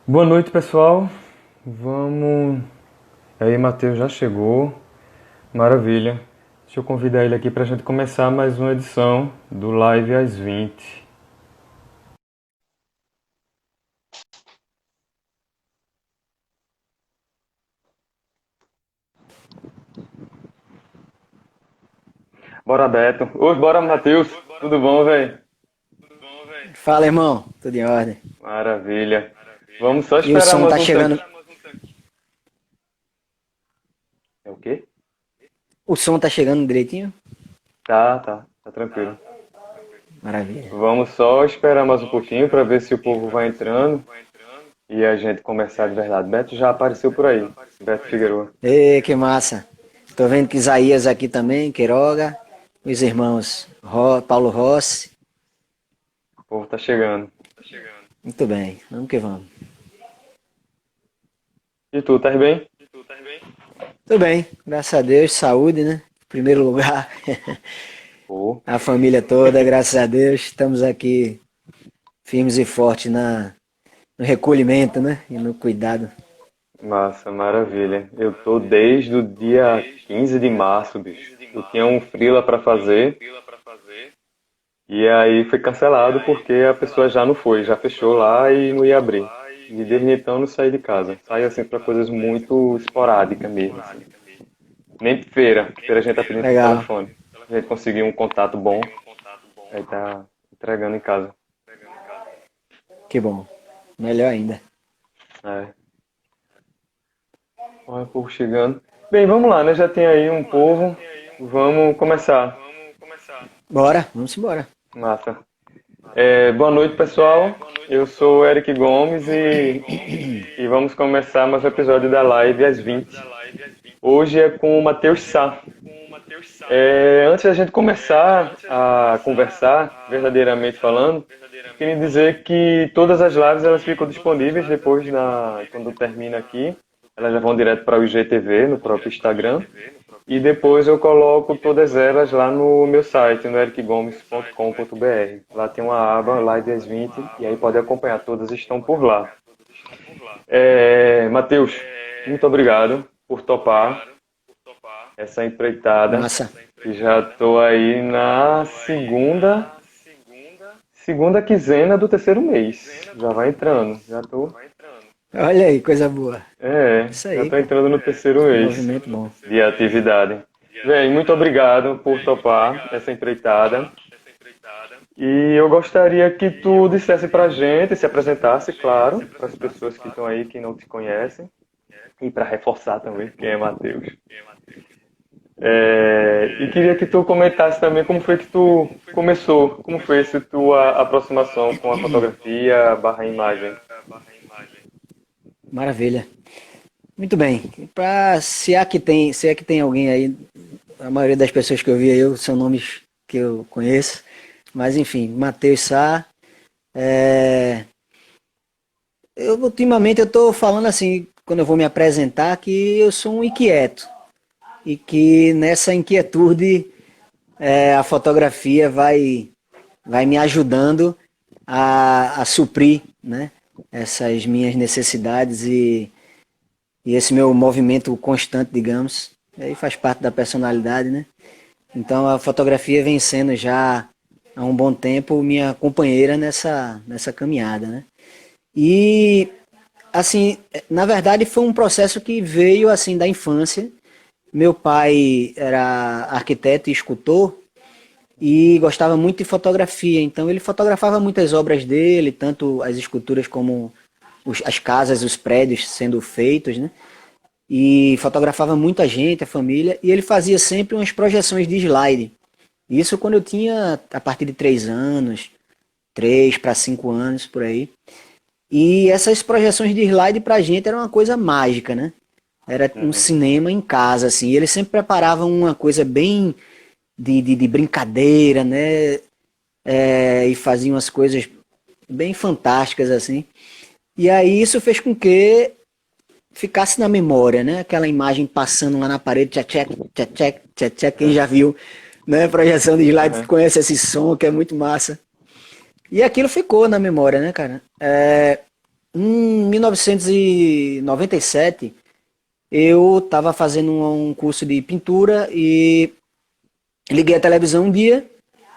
Boa noite, pessoal. Vamos. Aí, Matheus já chegou. Maravilha. Deixa eu convidar ele aqui para a gente começar mais uma edição do Live às 20. Bora, Beto. Oi, bora, Matheus. Tudo bom, velho? Fala, irmão. Tudo em ordem. Maravilha. Vamos só E o esperar som mais tá um tanto. chegando. É o quê? O som tá chegando direitinho? Tá tranquilo. Maravilha. Vamos só esperar mais um pouquinho para ver se o povo vai entrando e a gente começar de verdade. Beto já apareceu por aí. Beto Figueiredo. Ê, que massa. Tô vendo que Isaías aqui também, Queiroga, os irmãos Paulo Rossi. O povo tá chegando. Muito bem, vamos que vamos. E tu, tá bem? Tudo bem, graças a Deus, saúde, né? Em primeiro lugar, Pô, a família toda, graças a Deus, estamos aqui firmes e fortes no recolhimento, né? E no cuidado. massa, maravilha. Eu tô desde o dia 15 de março, bicho. Eu tinha um freela pra fazer e aí foi cancelado porque a pessoa já não foi, já fechou lá e não ia abrir. E desde então eu não saí de casa. Saí assim pra coisas muito esporádicas mesmo, assim. Nem feira, feira a gente tá pedindo por Legal, telefone. A gente conseguiu um contato bom, aí tá entregando em casa. que bom. Melhor ainda. É. Olha o povo chegando. Bem, vamos lá, né? Já tem aí um povo. Vamos começar. Bora, vamos embora. Massa. Boa noite, pessoal. Eu sou o Eric Gomes e vamos começar mais um episódio da Live às 20. Hoje é com o Matheus Sá. Antes da gente começar a conversar, verdadeiramente falando, queria dizer que todas as lives elas ficam disponíveis depois, quando termina aqui. Elas já vão direto para o IGTV, no próprio Instagram. E depois eu coloco todas elas lá no meu site, no ericgomes.com.br. Lá tem uma aba, Live às 20, e aí pode acompanhar, todas estão por lá. Matheus, muito obrigado por topar essa empreitada. Massa. E já estou aí na segunda quinzena do terceiro mês. Já vai entrando, Olha aí, coisa boa. Isso já aí, tô cara. entrando no terceiro mês Movimento bom. de atividade. Bem, muito obrigado por topar essa empreitada. E eu gostaria que tu dissesse pra gente, se apresentasse, claro, para as pessoas que estão aí que não te conhecem, e para reforçar também quem é Matheus. E queria que tu comentasse também como foi que tu começou, como foi essa tua aproximação com a fotografia barra imagem. Maravilha. Muito bem. Se é que tem alguém aí, a maioria das pessoas que eu vi aí são nomes que eu conheço. Mas enfim, Matheus Sá. é, ultimamente eu estou falando assim, quando eu vou me apresentar, que eu sou um inquieto. E que nessa inquietude a fotografia vai me ajudando a suprir, né, essas minhas necessidades e esse meu movimento constante, digamos, aí faz parte da personalidade, né? Então a fotografia vem sendo já há um bom tempo minha companheira nessa caminhada, né? E assim, na verdade foi um processo que veio assim da infância. Meu pai era arquiteto e escultor e gostava muito de fotografia, então ele fotografava muitas obras dele, tanto as esculturas como as casas, os prédios sendo feitos, né? E fotografava muita gente, a família, e ele fazia sempre umas projeções de slide. Isso quando eu tinha a partir de 3 anos, 3 para 5 anos, por aí. E essas projeções de slide pra gente era uma coisa mágica, né? Era um Uhum. cinema em casa, assim. E ele sempre preparava uma coisa bem de brincadeira, né? E fazia umas coisas bem fantásticas, assim. E aí isso fez com que ficasse na memória, né? Aquela imagem passando lá na parede, tchá, tchá, tchá, tchá, tchá, quem já viu, né? Projeção de slide Uhum. conhece esse som que é muito massa. E aquilo ficou na memória, né, cara? Em 1997, eu estava fazendo um curso de pintura e liguei a televisão um dia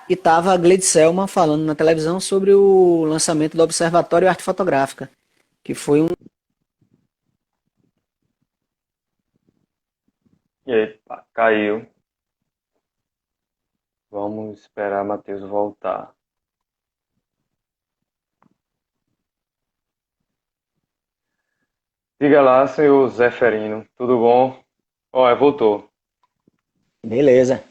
e estava a Gleide Selma falando na televisão sobre o lançamento do Observatório Arte Fotográfica, que foi um... Epa, caiu. Vamos esperar Matheus voltar. Diga lá, senhor Zeferino, tudo bom? Voltou. Beleza.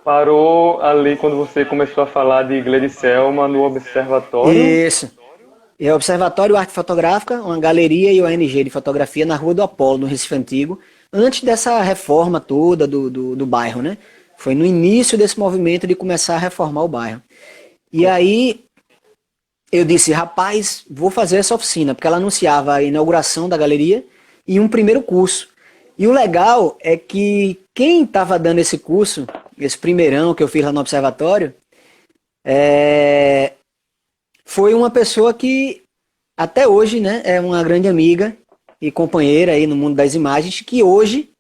Parou ali quando você começou a falar de Gledselma no observatório? Isso. É o Observatório Arte Fotográfica, uma galeria e ONG de fotografia na Rua do Apolo, no Recife Antigo, antes dessa reforma toda do bairro, né? Foi no início desse movimento de começar a reformar o bairro. E aí eu disse, rapaz, vou fazer essa oficina, porque ela anunciava a inauguração da galeria e um primeiro curso. E o legal é que quem estava dando esse curso, esse primeirão que eu fiz lá no observatório, foi uma pessoa que até hoje, né, é uma grande amiga e companheira aí no mundo das imagens, que hoje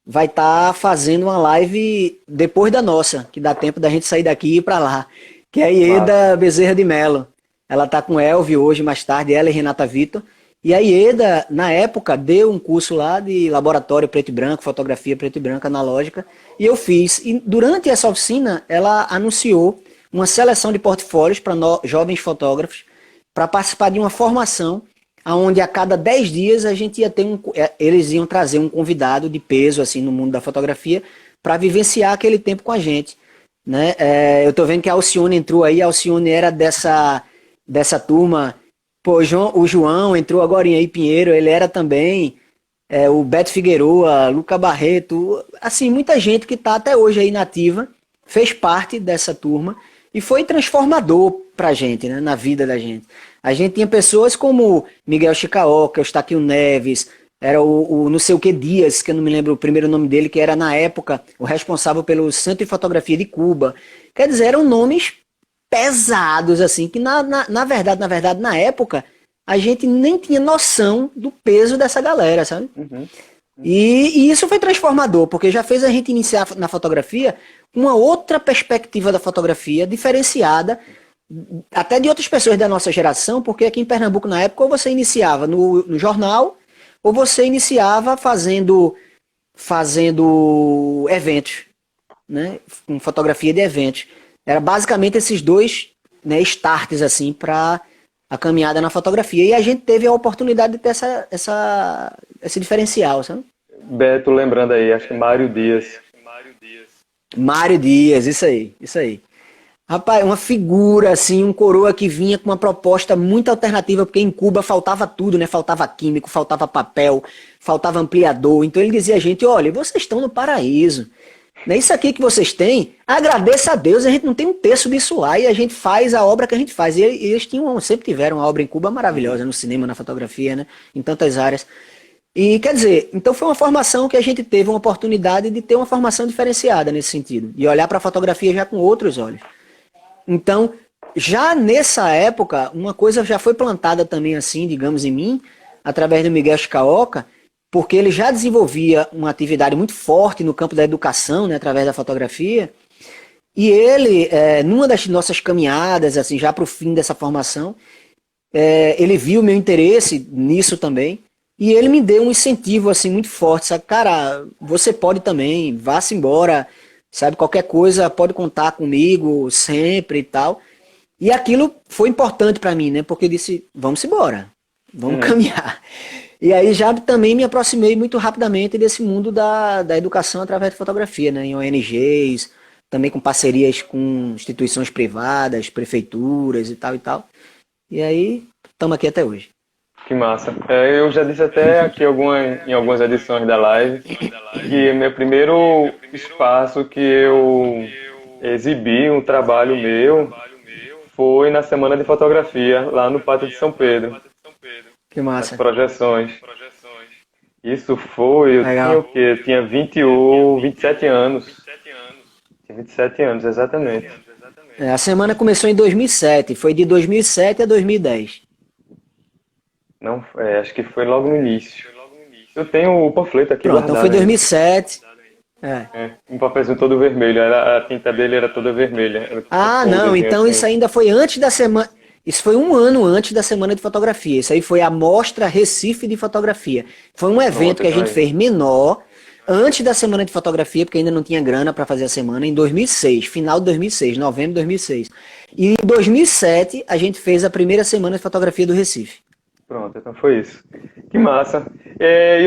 vai estar fazendo uma live depois da nossa, que dá tempo da gente sair daqui e ir para lá, que é a Massa. Ieda Bezerra de Mello. Ela tá com o Elvio hoje, mais tarde, ela e Renata Vitor. E a Ieda, na época, deu um curso lá de laboratório preto e branco, fotografia preto e branco analógica, e eu fiz. E durante essa oficina, ela anunciou uma seleção de portfólios para jovens fotógrafos para participar de uma formação onde a cada 10 dias a gente ia ter eles iam trazer um convidado de peso assim no mundo da fotografia para vivenciar aquele tempo com a gente, né? Eu estou vendo que a Alcione entrou aí, a Alcione era dessa turma. Pô, o João entrou agora aí, Pinheiro, ele era também, o Beto Figueroa, Luca Barreto, assim, muita gente que está até hoje aí nativa, fez parte dessa turma e foi transformador pra gente, né, na vida da gente. A gente tinha pessoas como Miguel Chicaoca, Eustáquio Neves, era o não sei o que Dias, que eu não me lembro o primeiro nome dele, que era na época o responsável pelo Centro de Fotografia de Cuba. Quer dizer, eram nomes pesados, assim, que na verdade, na época, a gente nem tinha noção do peso dessa galera, sabe? Uhum. E isso foi transformador, porque já fez a gente iniciar na fotografia uma outra perspectiva da fotografia, diferenciada até de outras pessoas da nossa geração, porque aqui em Pernambuco, na época, ou você iniciava no jornal, ou você iniciava fazendo eventos, né? Com fotografia de eventos. Era basicamente esses dois, né, starts assim para a caminhada na fotografia. E a gente teve a oportunidade de ter esse diferencial, sabe? Beto, lembrando aí, acho que Mário Dias. Mário Dias, isso aí, isso aí. Rapaz, uma figura, assim, um coroa que vinha com uma proposta muito alternativa, porque em Cuba faltava tudo, né? Faltava químico, faltava papel, faltava ampliador. Então ele dizia a gente, olha, vocês estão no paraíso. Né? Isso aqui que vocês têm, agradeça a Deus, a gente não tem um terço disso lá e a gente faz a obra que a gente faz. E eles sempre tiveram uma obra em Cuba maravilhosa, no cinema, na fotografia, né? Em tantas áreas. E quer dizer, então foi uma formação que a gente teve uma oportunidade de ter uma formação diferenciada nesse sentido. E olhar para a fotografia já com outros olhos. Então, já nessa época, uma coisa já foi plantada também assim, digamos, em mim, através do Miguel Chicaoca, porque ele já desenvolvia uma atividade muito forte no campo da educação, né, através da fotografia, e ele, numa das nossas caminhadas, assim, já para o fim dessa formação, ele viu meu interesse nisso também, e ele me deu um incentivo, assim, muito forte, sabe? Cara, você pode também, vá-se embora, sabe? Qualquer coisa pode contar comigo sempre e tal. E aquilo foi importante para mim, né? Porque eu disse, vamos embora, vamos Uhum. caminhar. E aí já também me aproximei muito rapidamente desse mundo da educação através de fotografia, né? Em ONGs, também com parcerias com instituições privadas, prefeituras e tal e tal. E aí, estamos aqui até hoje. Que massa. Eu já disse até aqui em algumas edições da live que meu primeiro espaço que eu exibi um trabalho meu foi na Semana de Fotografia, lá no Pátio de São Pedro, Que nas massa. projeções. Isso foi, eu tinha o Legal. quê? Eu tinha 21, 27 anos. Tinha 27 anos, exatamente. A semana começou em 2007, foi de 2007 a 2010. Não, acho que foi logo no início. Eu tenho o panfleto aqui Pronto, então guardado foi ainda. 2007. É. Um papelzinho todo vermelho, a tinta dele era toda vermelha. Era tipo um Ah, não, folderzinho então isso assim. ainda foi antes da semana. Isso foi um ano antes da Semana de Fotografia. Isso aí foi a Mostra Recife de Fotografia. Foi um evento Pronto, que a então gente aí. fez menor, antes da Semana de Fotografia, porque ainda não tinha grana para fazer a semana, em 2006, final de 2006, novembro de 2006. E em 2007 a gente fez a primeira Semana de Fotografia do Recife. Pronto, então foi isso. Que massa.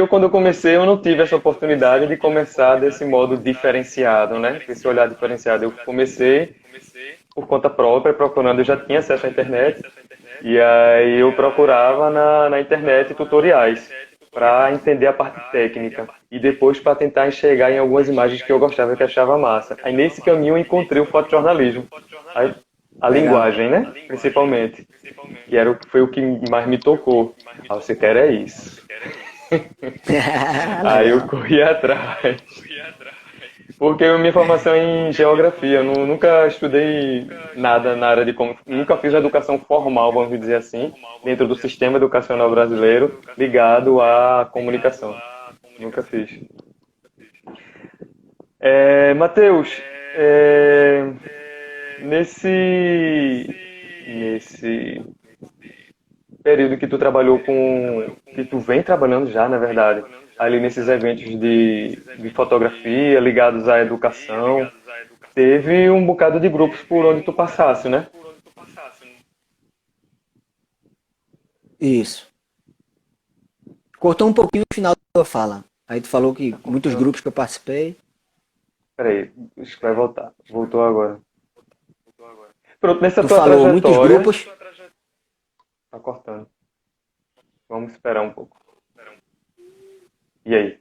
Quando eu comecei, eu não tive essa oportunidade de começar desse modo diferenciado, né? Com esse olhar diferenciado. Eu comecei por conta própria, procurando, eu já tinha acesso à internet, e aí eu procurava na internet tutoriais para entender a parte técnica e depois para tentar enxergar em algumas imagens que eu gostava, que achava massa. Aí nesse caminho eu encontrei o fotojornalismo, aí, a Legal. linguagem, né? Principalmente, que foi o que mais me tocou. Ah, você quer é isso. Aí eu Legal. corri atrás. Porque a minha formação é em geografia, eu nunca estudei nada na área de nunca fiz educação formal, vamos dizer assim, dentro do sistema educacional brasileiro ligado à comunicação. Nunca fiz. Matheus, é, nesse período que tu trabalhou que tu vem trabalhando já, na verdade, ali nesses eventos de fotografia ligados à educação, teve um bocado de grupos por onde tu passasse, né? Isso. Cortou um pouquinho o final da tua fala. Aí tu falou que Tá muitos cortando. grupos que eu participei. Peraí, acho que vai voltar. Voltou agora. Pronto, nessa Tu tua falou muitos trajetória. grupos. Tá cortando. Vamos esperar um pouco. E aí?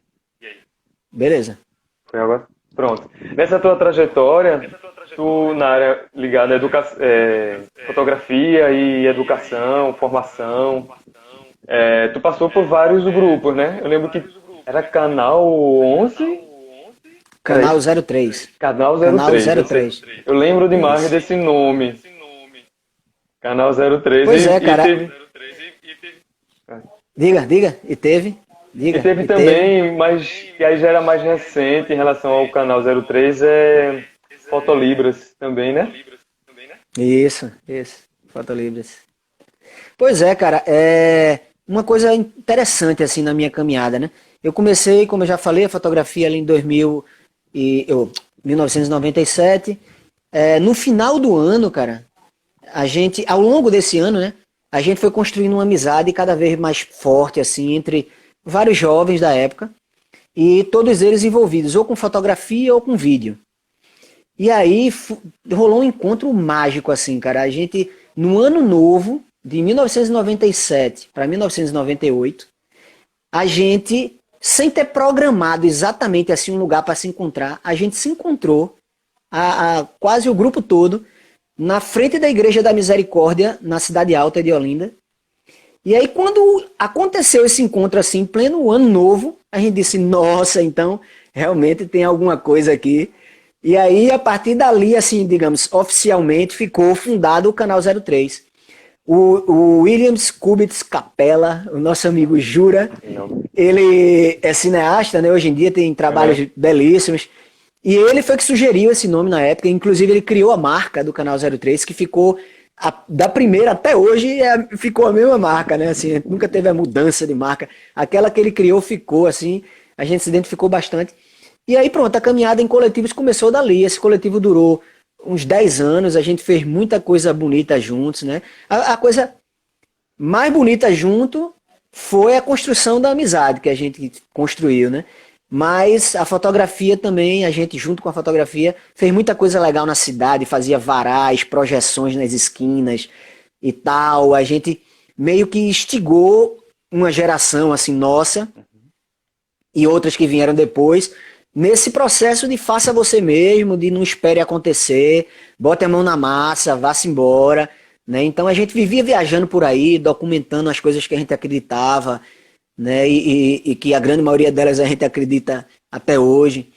Beleza. Foi agora? Pronto. Nessa tua trajetória, tu na área ligada à fotografia e educação, formação, tu passou por vários grupos, né? Eu lembro que era Canal 11. Era Canal isso? 03. Canal Canal 03.03. Eu lembro demais Isso. desse nome. Canal 03 Pois é, e cara. teve. Diga, diga. E teve? E Diga. teve E teve? também, mas que aí já era mais recente em relação ao canal 03, Fotolibras também, né? Isso. Fotolibras. Pois é, cara. É uma coisa interessante assim na minha caminhada, né? Eu comecei, como eu já falei, a fotografia ali em 1997. No final do ano, cara, a gente, ao longo desse ano, né, a gente foi construindo uma amizade cada vez mais forte, assim, entre vários jovens da época, e todos eles envolvidos, ou com fotografia ou com vídeo. E aí rolou um encontro mágico, assim, cara. A gente, no ano novo, de 1997 para 1998, a gente, sem ter programado exatamente assim um lugar para se encontrar, a gente se encontrou, quase o grupo todo, na frente da Igreja da Misericórdia, na Cidade Alta de Olinda. E aí, quando aconteceu esse encontro assim, em pleno ano novo, a gente disse, nossa, então realmente tem alguma coisa aqui. E aí, a partir dali, assim, digamos, oficialmente ficou fundado o Canal 03. O Williams Kubitz Capella, o nosso amigo Jura, Não. ele é cineasta, né? Hoje em dia tem Aham. trabalhos belíssimos. E ele foi que sugeriu esse nome na época. Inclusive, ele criou a marca do Canal 03, que ficou da primeira até hoje ficou a mesma marca, né? Assim, nunca teve a mudança de marca. Aquela que ele criou ficou assim. A gente se identificou bastante. E aí, pronto, a caminhada em coletivos começou dali. Esse coletivo durou uns 10 anos. A gente fez muita coisa bonita juntos, né? A coisa mais bonita junto foi a construção da amizade que a gente construiu, né? Mas a fotografia também, a gente junto com a fotografia fez muita coisa legal na cidade, fazia varais, projeções nas esquinas e tal. A gente meio que instigou uma geração assim nossa e outras que vieram depois nesse processo de faça você mesmo, de não espere acontecer, bote a mão na massa, vá-se embora, né? Então a gente vivia viajando por aí, documentando as coisas que a gente acreditava, né? E que a grande maioria delas a gente acredita até hoje.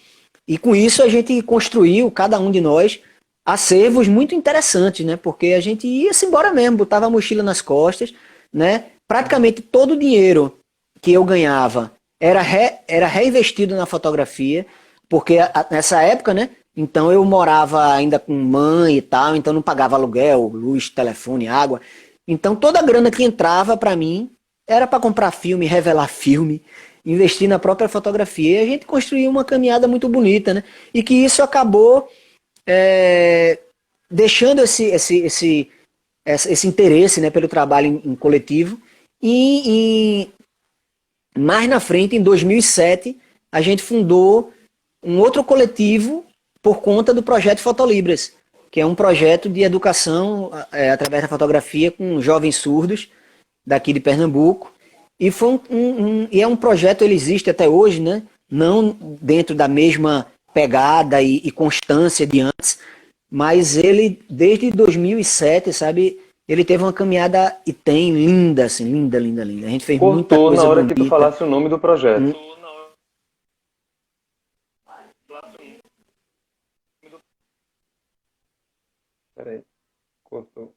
E com isso a gente construiu, cada um de nós, acervos muito interessantes, né? Porque a gente ia-se embora mesmo, botava a mochila nas costas, né? praticamente todo o dinheiro que eu ganhava era reinvestido na fotografia, porque nessa época, né? Então eu morava ainda com mãe e tal, então não pagava aluguel, luz, telefone, água. Então toda a grana que entrava para mim era para comprar filme, revelar filme, investir na própria fotografia. E a gente construiu uma caminhada muito bonita, né? E que isso acabou deixando esse interesse, né, pelo trabalho em coletivo. E mais na frente, em 2007, a gente fundou um outro coletivo por conta do projeto Fotolibras, que é um projeto de educação através da fotografia com jovens surdos daqui de Pernambuco. E foi e é um projeto, ele existe até hoje, né? Não dentro da mesma pegada e constância de antes, mas ele, desde 2007, sabe, ele teve uma caminhada e tem linda, assim, linda, linda, linda. A gente fez muita Cortou coisa na hora bonita. que tu falasse o nome do projeto. Peraí, cortou.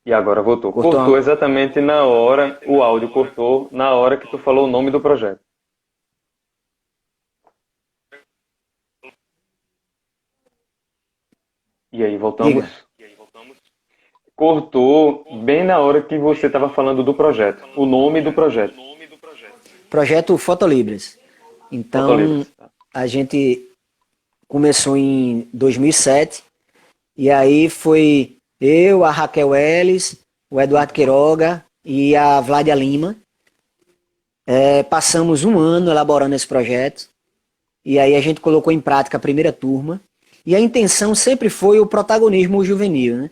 E agora voltou. Cortou exatamente na hora, o áudio cortou na hora que tu falou o nome do projeto. E aí, voltamos? Cortou bem na hora que você estava falando do projeto, o nome do projeto. Projeto Fotolibras. Então, Fotolibras. a gente começou em 2007, e aí foi eu, a Raquel Ellis, o Eduardo Queiroga e a Vládia Lima. Passamos um ano elaborando esse projeto, e aí a gente colocou em prática a primeira turma, e a intenção sempre foi o protagonismo juvenil, né?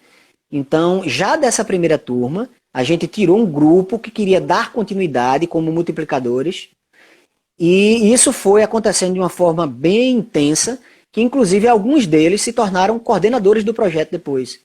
Então, já dessa primeira turma, a gente tirou um grupo que queria dar continuidade como multiplicadores, e isso foi acontecendo de uma forma bem intensa, que inclusive alguns deles se tornaram coordenadores do projeto depois,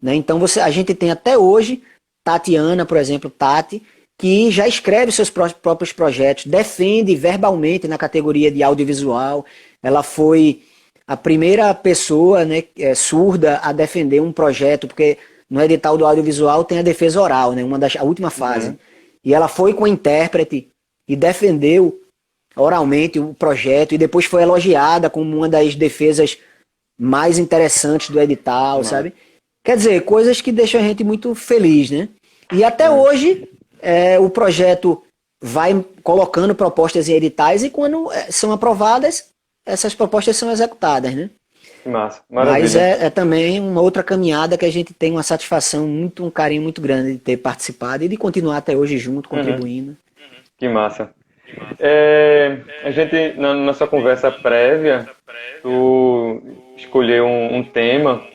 né? Então a gente tem até hoje Tatiana, por exemplo, Tati, que já escreve seus próprios projetos, defende verbalmente na categoria de audiovisual. Ela foi a primeira pessoa, né, surda a defender um projeto, porque no edital do audiovisual tem a defesa oral, né, a última fase. Uhum. E ela foi com a intérprete e defendeu oralmente o projeto, e depois foi elogiada como uma das defesas mais interessantes do edital, sabe? Quer dizer, coisas que deixam a gente muito feliz, né? E até hoje o projeto vai colocando propostas em editais, e quando são aprovadas, essas propostas são executadas, né? Que massa, maravilha. Mas é também uma outra caminhada que a gente tem uma satisfação, um carinho muito grande de ter participado e de continuar até hoje junto, contribuindo. Que massa. A gente, na nossa conversa prévia, tu escolheu um tema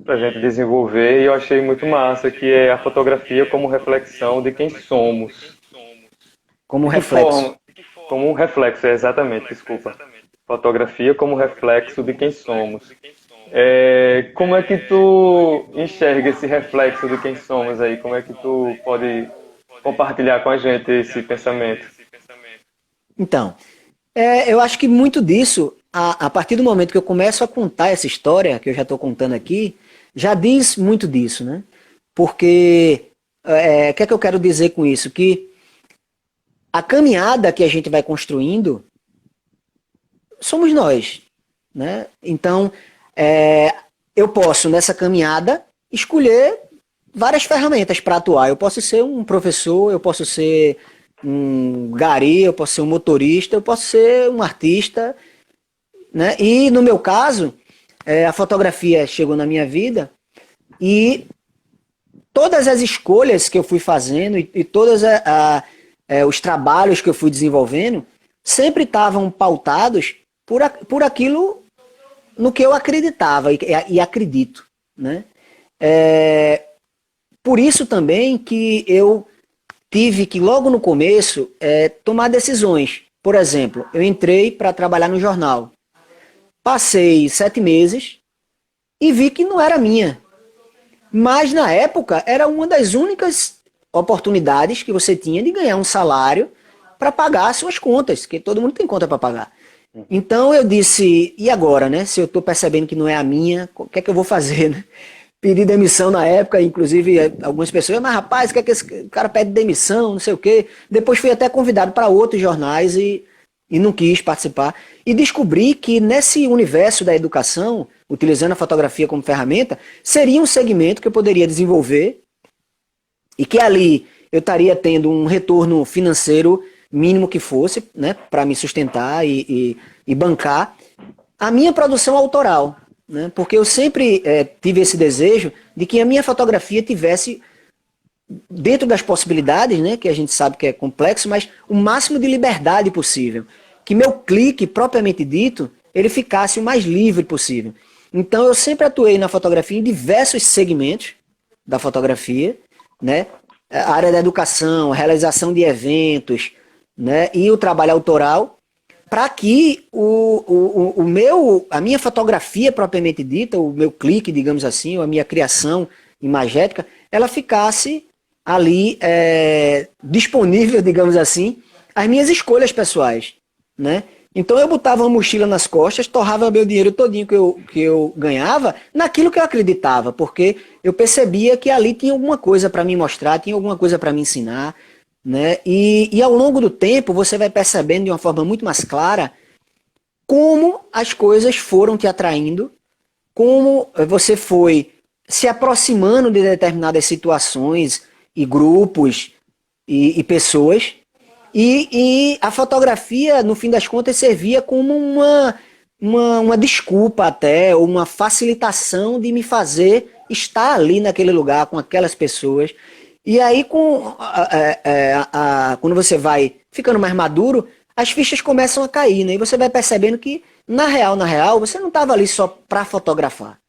para a gente desenvolver, e eu achei muito massa, que é a fotografia como reflexão de quem somos. Como reflexo. Como um reflexo, exatamente, desculpa. Fotografia como reflexo de quem somos. Como é que tu enxerga esse reflexo de quem somos aí? Como é que tu pode compartilhar com a gente esse pensamento? Então, eu acho que muito disso, a partir do momento que eu começo a contar essa história, que eu já estou contando aqui, já diz muito disso, né? Porque, o que é que eu quero dizer com isso? Que a caminhada que a gente vai construindo somos nós, né? Então, eu posso, nessa caminhada, escolher várias ferramentas para atuar. Eu posso ser um professor, eu posso ser um gari, eu posso ser um motorista, eu posso ser um artista, né? E, no meu caso, a fotografia chegou na minha vida, e todas as escolhas que eu fui fazendo e todos os trabalhos que eu fui desenvolvendo sempre estavam pautados por aquilo no que eu acreditava e acredito, né? Por isso também que eu tive que, logo no começo, tomar decisões. Por exemplo, eu entrei para trabalhar no jornal. Passei 7 meses e vi que não era minha. Mas, na época, era uma das únicas oportunidades que você tinha de ganhar um salário para pagar as suas contas, porque todo mundo tem conta para pagar. Então eu disse, e agora, né? Se eu estou percebendo que não é a minha, o que é que eu vou fazer, né? pedi demissão na época, inclusive algumas pessoas, mas rapaz, que esse cara pede demissão, não sei o quê. Depois fui até convidado para outros jornais e não quis participar. E descobri que nesse universo da educação, utilizando a fotografia como ferramenta, seria um segmento que eu poderia desenvolver e que ali eu estaria tendo um retorno financeiro mínimo que fosse, né, para me sustentar e bancar a minha produção autoral, né, porque eu sempre tive esse desejo de que a minha fotografia tivesse, dentro das possibilidades, né, que a gente sabe que é complexo, mas o máximo de liberdade possível. Que meu clique, propriamente dito, ele ficasse o mais livre possível. Então eu sempre atuei na fotografia em diversos segmentos da fotografia, né? A área da educação, a realização de eventos, né? E o trabalho autoral, para que a minha fotografia propriamente dita, o meu clique, digamos assim, ou a minha criação imagética, ela ficasse ali disponível, digamos assim, às minhas escolhas pessoais, né? Então eu botava uma mochila nas costas, torrava meu dinheiro todinho que eu ganhava naquilo que eu acreditava, porque eu percebia que ali tinha alguma coisa para me mostrar, tinha alguma coisa para me ensinar, né? E ao longo do tempo você vai percebendo de uma forma muito mais clara como as coisas foram te atraindo, como você foi se aproximando de determinadas situações e grupos e pessoas. E a fotografia, no fim das contas, servia como uma desculpa até, ou uma facilitação de me fazer estar ali naquele lugar com aquelas pessoas. E aí, quando você vai ficando mais maduro, as fichas começam a cair, né? E você vai percebendo que, na real, você não estava ali só para fotografar.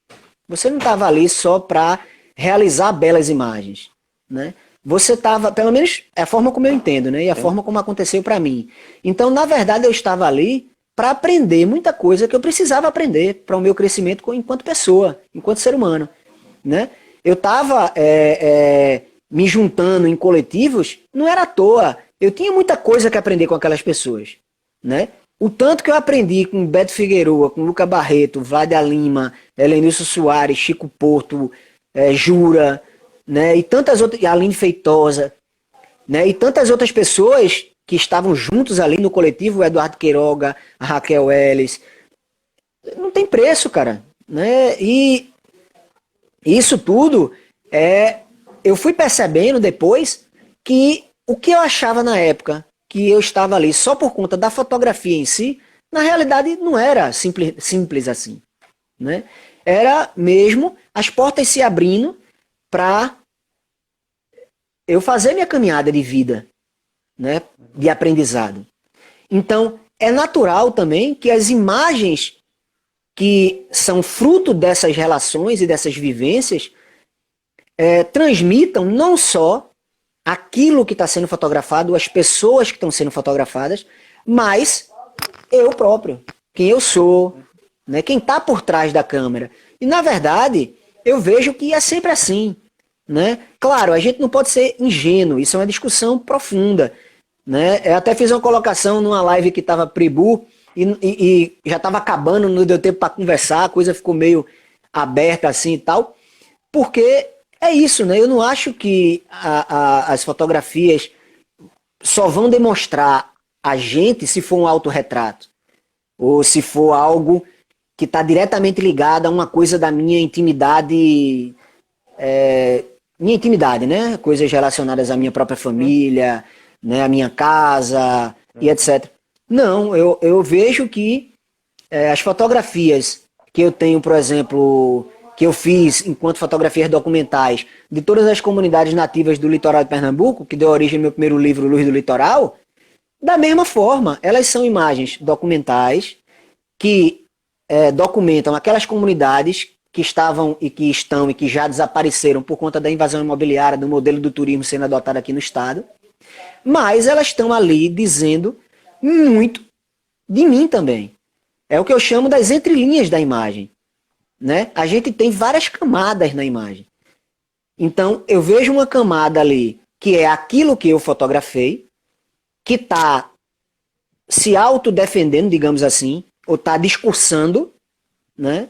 Você não estava ali só para realizar belas imagens, né? Você estava, pelo menos é a forma como eu entendo, né? E a forma como aconteceu para mim. Então, na verdade, eu estava ali para aprender muita coisa que eu precisava aprender para o meu crescimento enquanto pessoa, enquanto ser humano, né? Eu estava me juntando em coletivos, não era à toa. Eu tinha muita coisa que aprender com aquelas pessoas, né? O tanto que eu aprendi com Beto Figueroa, com Luca Barreto, Vladia Lima, Helenilson Soares, Chico Porto, Jura, né, e tantas outras, Aline Feitosa, né, e tantas outras pessoas que estavam juntos ali no coletivo, o Eduardo Queiroga, a Raquel Ellis, não tem preço, cara, né? E isso tudo eu fui percebendo depois que o que eu achava na época que eu estava ali só por conta da fotografia em si, na realidade não era simples assim, né? Era mesmo as portas se abrindo para eu fazer minha caminhada de vida, né, de aprendizado. Então, é natural também que as imagens que são fruto dessas relações e dessas vivências transmitam não só aquilo que está sendo fotografado, as pessoas que estão sendo fotografadas, mas eu próprio, quem eu sou, né, quem está por trás da câmera. E, na verdade, eu vejo que é sempre assim. Né? Claro, a gente não pode ser ingênuo, isso é uma discussão profunda, né? Eu até fiz uma colocação numa live que estava Pribu e já estava acabando, não deu tempo para conversar, a coisa ficou meio aberta assim e tal, porque é isso, né? Eu não acho que as fotografias só vão demonstrar a gente se for um autorretrato, ou se for algo que está diretamente ligado a uma coisa da minha intimidade, né? Coisas relacionadas à minha própria família, né? À minha casa e etc. Não, eu vejo que as fotografias que eu tenho, por exemplo, que eu fiz enquanto fotografias documentais de todas as comunidades nativas do litoral de Pernambuco, que deu origem ao meu primeiro livro, Luz do Litoral, da mesma forma, elas são imagens documentais que documentam aquelas comunidades que estavam e que estão e que já desapareceram por conta da invasão imobiliária, do modelo do turismo sendo adotado aqui no estado, mas elas estão ali dizendo muito de mim também. É o que eu chamo das entrelinhas da imagem, né? A gente tem várias camadas na imagem. Então, eu vejo uma camada ali que é aquilo que eu fotografei, que está se autodefendendo, digamos assim, ou está discursando, né?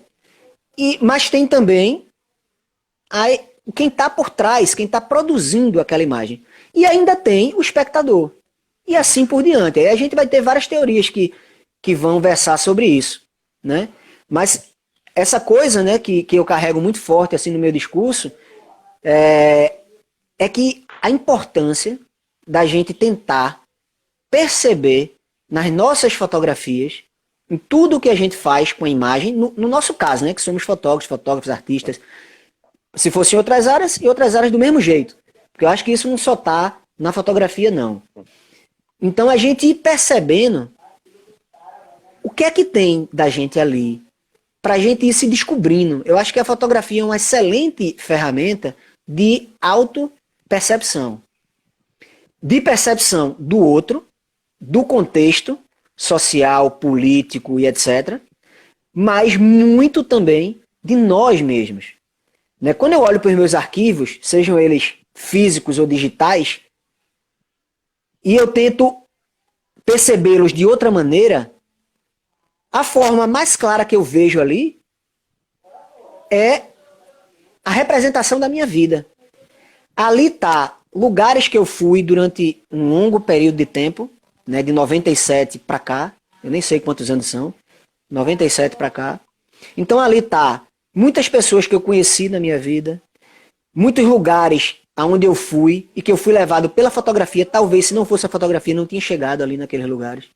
Mas tem também quem está por trás, quem está produzindo aquela imagem. E ainda tem o espectador. E assim por diante. Aí a gente vai ter várias teorias que vão versar sobre isso, né? Mas essa coisa, né, que eu carrego muito forte assim no meu discurso é que a importância da gente tentar perceber nas nossas fotografias, em tudo que a gente faz com a imagem, no nosso caso, né, que somos fotógrafos, artistas, se fossem outras áreas, e outras áreas do mesmo jeito. Porque eu acho que isso não só está na fotografia, não. Então a gente ir percebendo o que é que tem da gente ali, para a gente ir se descobrindo. Eu acho que a fotografia é uma excelente ferramenta de autopercepção. De percepção do outro, do contexto social, político e etc. Mas muito também de nós mesmos. Né? Quando eu olho para os meus arquivos, sejam eles físicos ou digitais, e eu tento percebê-los de outra maneira, a forma mais clara que eu vejo ali é a representação da minha vida. Ali está lugares que eu fui durante um longo período de tempo, né, de 97 para cá, eu nem sei quantos anos são, 97 para cá. Então ali está muitas pessoas que eu conheci na minha vida, muitos lugares aonde eu fui e que eu fui levado pela fotografia, talvez se não fosse a fotografia não tinha chegado ali naqueles lugares,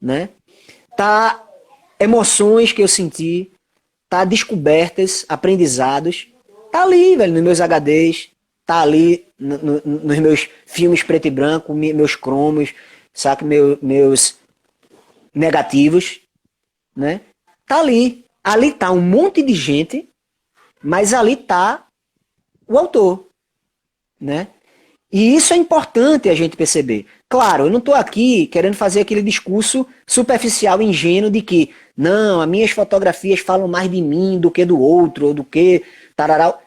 né? Tá emoções que eu senti, tá descobertas, aprendizados, tá ali, velho, nos meus HDs, tá ali nos meus filmes preto e branco, meus cromos, saca, meus negativos, né? Tá ali. Ali tá um monte de gente, mas ali tá o autor, né? E isso é importante a gente perceber. Claro, eu não estou aqui querendo fazer aquele discurso superficial, ingênuo de que, não, as minhas fotografias falam mais de mim do que do outro, ou do que tararau.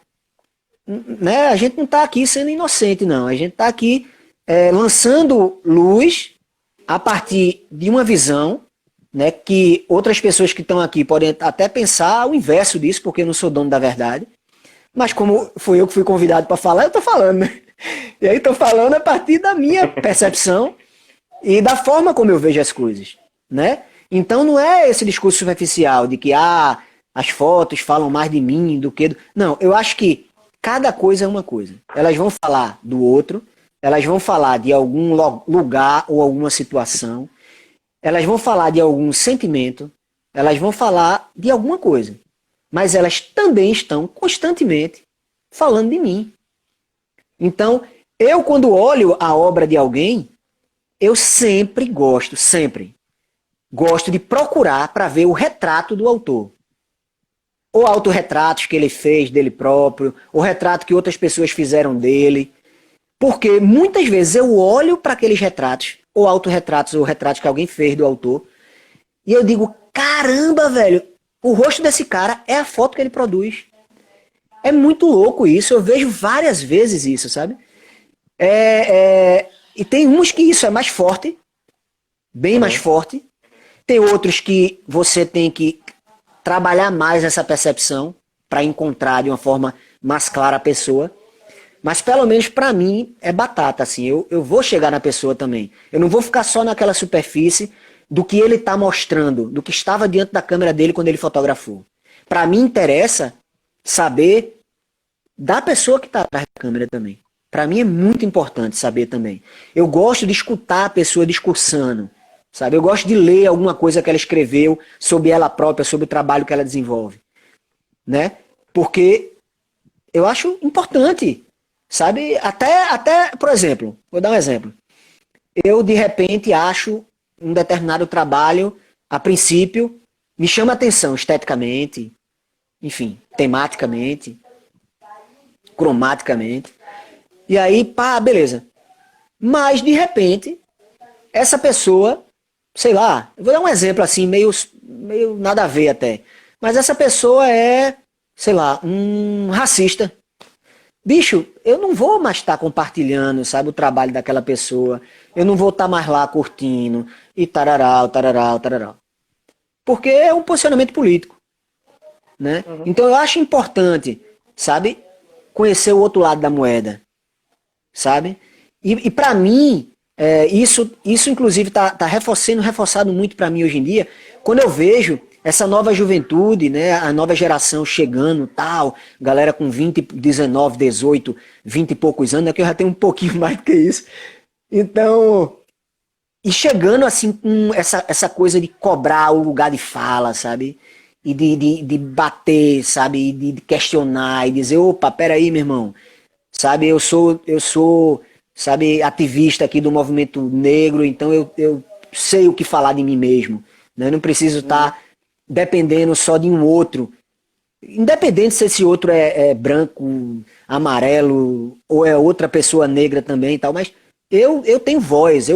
Né? A gente não está aqui sendo inocente, não. A gente está aqui lançando luz a partir de uma visão, né, que outras pessoas que estão aqui podem até pensar o inverso disso, porque eu não sou dono da verdade. Mas como fui eu que fui convidado para falar, eu estou falando, né? E aí estou falando a partir da minha percepção e da forma como eu vejo as coisas, né? Então não é esse discurso superficial de que as fotos falam mais de mim do que... Não, eu acho que cada coisa é uma coisa. Elas vão falar do outro, elas vão falar de algum lugar ou alguma situação, elas vão falar de algum sentimento, elas vão falar de alguma coisa. Mas elas também estão constantemente falando de mim. Então, eu quando olho a obra de alguém, eu sempre gosto de procurar para ver o retrato do autor. Ou autorretratos que ele fez dele próprio, ou retrato que outras pessoas fizeram dele. Porque muitas vezes eu olho para aqueles retratos, ou autorretratos, ou retratos que alguém fez do autor, e eu digo, caramba, velho, o rosto desse cara é a foto que ele produz. É muito louco isso, eu vejo várias vezes isso, sabe? E tem uns que isso é mais forte, bem mais forte. Tem outros que você tem que trabalhar mais essa percepção para encontrar de uma forma mais clara a pessoa. Mas pelo menos para mim é batata, assim, eu vou chegar na pessoa também. Eu não vou ficar só naquela superfície do que ele está mostrando, do que estava diante da câmera dele quando ele fotografou. Para mim interessa saber da pessoa que está atrás da câmera também. Para mim é muito importante saber também. Eu gosto de escutar a pessoa discursando, sabe? Eu gosto de ler alguma coisa que ela escreveu sobre ela própria, sobre o trabalho que ela desenvolve, né? Porque eu acho importante, sabe? Até, por exemplo, vou dar um exemplo. Eu, de repente, acho um determinado trabalho, a princípio, me chama atenção esteticamente, enfim, tematicamente, cromaticamente. E aí, pá, beleza. Mas, de repente, essa pessoa, sei lá, eu vou dar um exemplo assim, meio nada a ver até. Mas essa pessoa é, sei lá, um racista. Bicho, eu não vou mais estar compartilhando, sabe, o trabalho daquela pessoa. Eu não vou estar mais lá curtindo e tararau, tararau, tararau. Porque é um posicionamento político, né? Então eu acho importante, sabe, conhecer o outro lado da moeda, sabe? E para mim, isso inclusive tá sendo reforçado muito para mim hoje em dia, quando eu vejo essa nova juventude, né, a nova geração chegando, tal, galera com 20, 19, 18, 20 e poucos anos, né, que eu já tenho um pouquinho mais do que isso. Então, e chegando assim com essa coisa de cobrar o lugar de fala, sabe? E de bater, sabe? E de questionar e dizer, opa, peraí, meu irmão. Sabe, eu sou, sabe, ativista aqui do movimento negro, então eu sei o que falar de mim mesmo. Né? Eu não preciso estar dependendo só de um outro. Independente se esse outro é branco, amarelo, ou é outra pessoa negra também e tal, mas eu tenho voz,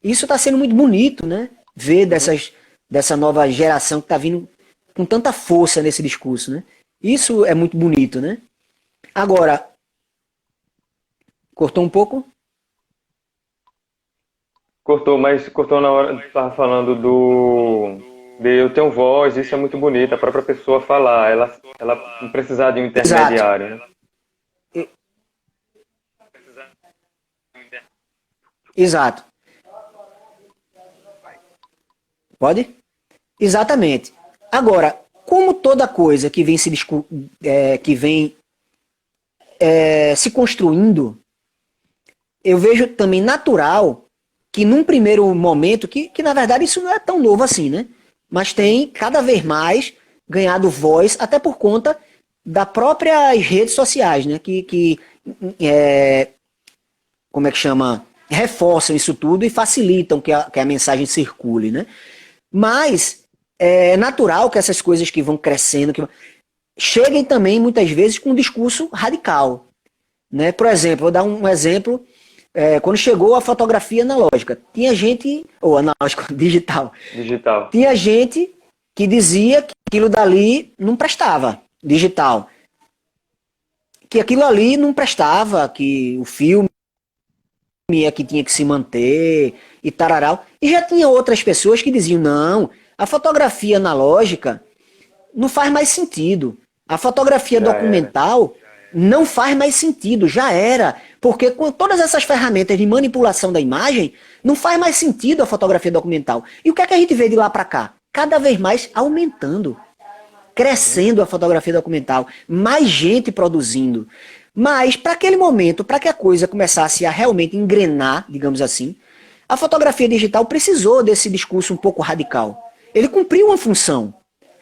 isso está sendo muito bonito, né? Ver dessa nova geração que está vindo com tanta força nesse discurso, né? Isso é muito bonito, né? Agora, cortou um pouco? Cortou, mas cortou na hora que estava falando de eu tenho voz, isso é muito bonito, a própria pessoa falar, ela não precisar de um Exato. intermediário, né? E- Exato. Pode? Exatamente. Agora, como toda coisa que vem se construindo, eu vejo também natural que num primeiro momento, que na verdade isso não é tão novo assim, né? Mas tem cada vez mais ganhado voz, até por conta das próprias redes sociais, né? É, como é que chama? Reforçam isso tudo e facilitam que a mensagem circule, né? Mas é natural que essas coisas que vão crescendo, cheguem também muitas vezes com um discurso radical. Né? Por exemplo, vou dar um exemplo. Quando chegou a fotografia analógica, tinha gente, ou analógico, digital, Digital. tinha gente que dizia que aquilo dali não prestava, digital. Que aquilo ali não prestava, que o filme é que tinha que se manter e tararau. E já tinha outras pessoas que diziam, não, a fotografia analógica não faz mais sentido. A fotografia Já era. documental não faz mais sentido, já era. Porque com todas essas ferramentas de manipulação da imagem, não faz mais sentido a fotografia documental. E o que é que a gente vê de lá para cá? Cada vez mais aumentando, crescendo a fotografia documental, mais gente produzindo. Mas para aquele momento, para que a coisa começasse a realmente engrenar, digamos assim, a fotografia digital precisou desse discurso um pouco radical. Ele cumpriu uma função.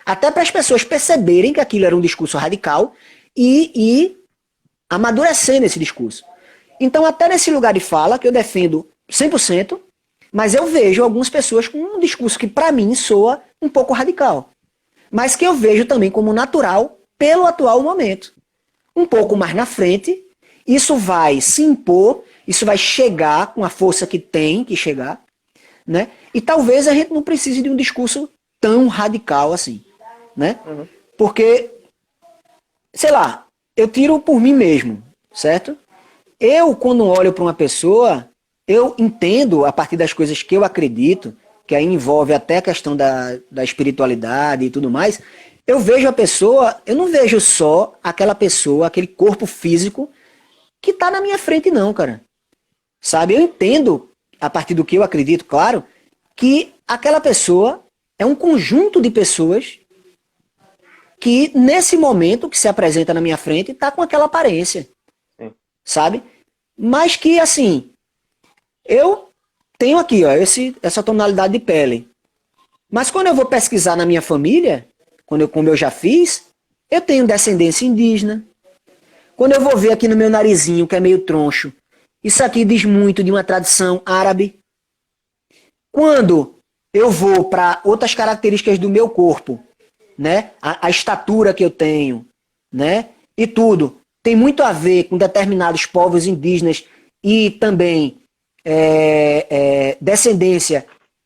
Até para as pessoas perceberem que aquilo era um discurso radical e amadurecendo esse discurso. Então, até nesse lugar de fala, que eu defendo 100%, mas eu vejo algumas pessoas com um discurso que para mim soa um pouco radical. Mas que eu vejo também como natural pelo atual momento. Um pouco mais na frente, isso vai se impor, isso vai chegar com a força que tem que chegar, né? E talvez a gente não precise de um discurso tão radical assim, né? Porque, sei lá, eu tiro por mim mesmo, certo? Eu, quando olho para uma pessoa, eu entendo, a partir das coisas que eu acredito, que aí envolve até a questão da espiritualidade e tudo mais, eu vejo a pessoa, eu não vejo só aquela pessoa, aquele corpo físico que está na minha frente não, cara. Sabe, eu entendo, a partir do que eu acredito, claro, que aquela pessoa é um conjunto de pessoas que, nesse momento que se apresenta na minha frente, está com aquela aparência. Sim. Sabe? Mas que, assim, eu tenho aqui, ó, essa tonalidade de pele. Mas quando eu vou pesquisar na minha família, como eu já fiz, eu tenho descendência indígena. Quando eu vou ver aqui no meu narizinho, que é meio troncho, isso aqui diz muito de uma tradição árabe. Quando eu vou para outras características do meu corpo, né? A estatura que eu tenho, né? E tudo tem muito a ver com determinados povos indígenas e também descendência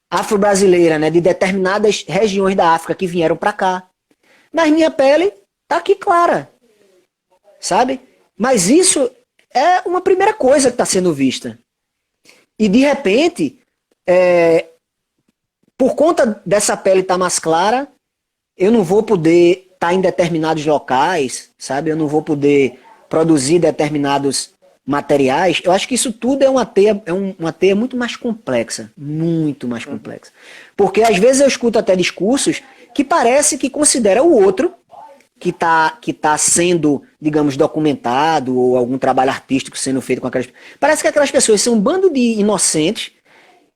afro-brasileira, né? De determinadas regiões da África que vieram para cá. Mas minha pele tá aqui clara, sabe? Mas isso é uma primeira coisa que está sendo vista. E de repente, por conta dessa pele estar mais clara, eu não vou poder estar em determinados locais, sabe? Eu não vou poder produzir determinados materiais, eu acho que isso tudo é uma teia muito mais complexa. Muito mais complexa. Porque às vezes eu escuto até discursos que parece que considera o outro que tá sendo, digamos, documentado, ou algum trabalho artístico sendo feito com aquelas... Parece que aquelas pessoas são um bando de inocentes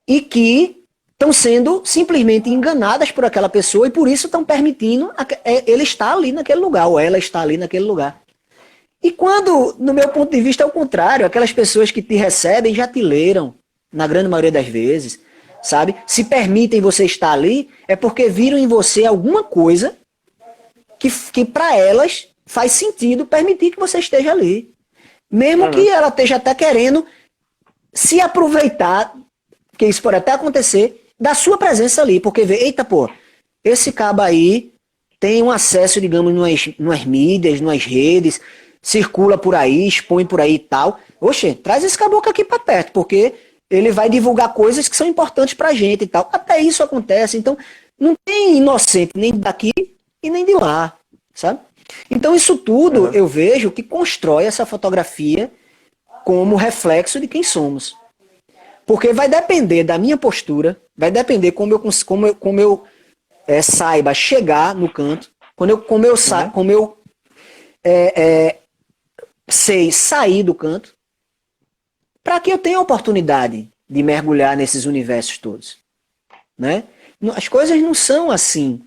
e que estão sendo simplesmente enganadas por aquela pessoa e por isso estão permitindo ele estar ali naquele lugar, ou ela estar ali naquele lugar. E quando, no meu ponto de vista, é o contrário, aquelas pessoas que te recebem já te leram, na grande maioria das vezes, sabe? Se permitem você estar ali, é porque viram em você alguma coisa que para elas faz sentido permitir que você esteja ali. Mesmo que ela esteja até querendo se aproveitar, que isso pode até acontecer, da sua presença ali. Porque vê, eita, pô, esse cabo aí tem um acesso, digamos, nas mídias, nas redes, circula por aí, expõe por aí e tal. Oxe, traz esse caboclo aqui para perto, porque ele vai divulgar coisas que são importantes pra gente e tal. Até isso acontece. Então, não tem inocente nem daqui e nem de lá, sabe? Então isso tudo eu vejo que constrói essa fotografia como reflexo de quem somos. Porque vai depender da minha postura, vai depender como eu saiba chegar no canto, como eu sei sair do canto, para que eu tenha a oportunidade de mergulhar nesses universos todos, né? As coisas não são assim,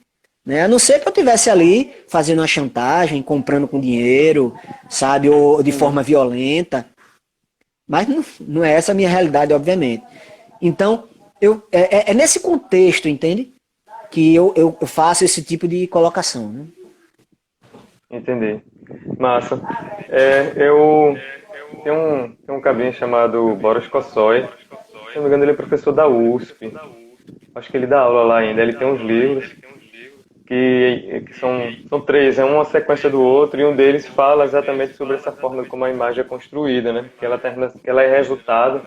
né? A não ser que eu estivesse ali fazendo uma chantagem, comprando com dinheiro, sabe, ou de forma violenta, mas não é essa a minha realidade, obviamente. Então, é nesse contexto, entende? Que eu faço esse tipo de colocação, né? Entendi. Massa. Eu tenho um cabinho chamado Boris Kossoi. Se não me engano, ele é professor da USP. Acho que ele dá aula lá ainda. Ele tem uns livros que são três, é uma sequência do outro, e um deles fala exatamente sobre essa forma como a imagem é construída, né? Que ela é resultado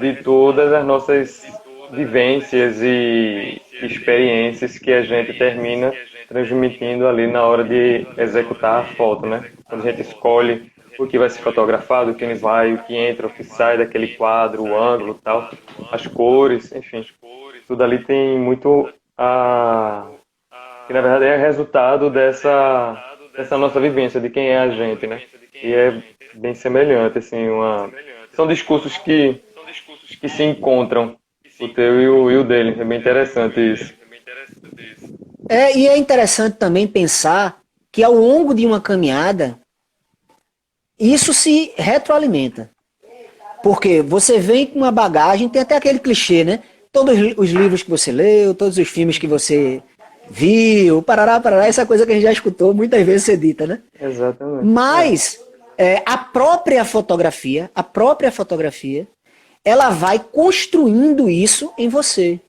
de todas as nossas vivências e experiências que a gente termina transmitindo ali na hora de executar a foto, né? Quando a gente escolhe o que vai ser fotografado, o que não vai, o que entra, o que sai daquele quadro, o ângulo, tal, as cores, enfim, tudo ali tem muito que na verdade é resultado dessa nossa vivência, de quem é a gente, né? E é bem semelhante, assim, são discursos que se encontram, o teu e o dele, é bem interessante isso. E é interessante também pensar que ao longo de uma caminhada, isso se retroalimenta. Porque você vem com uma bagagem, tem até aquele clichê, né? Todos os livros que você leu, todos os filmes que você viu, parará, essa coisa que a gente já escutou muitas vezes ser dita, né? Exatamente. Mas a própria fotografia, ela vai construindo isso em você.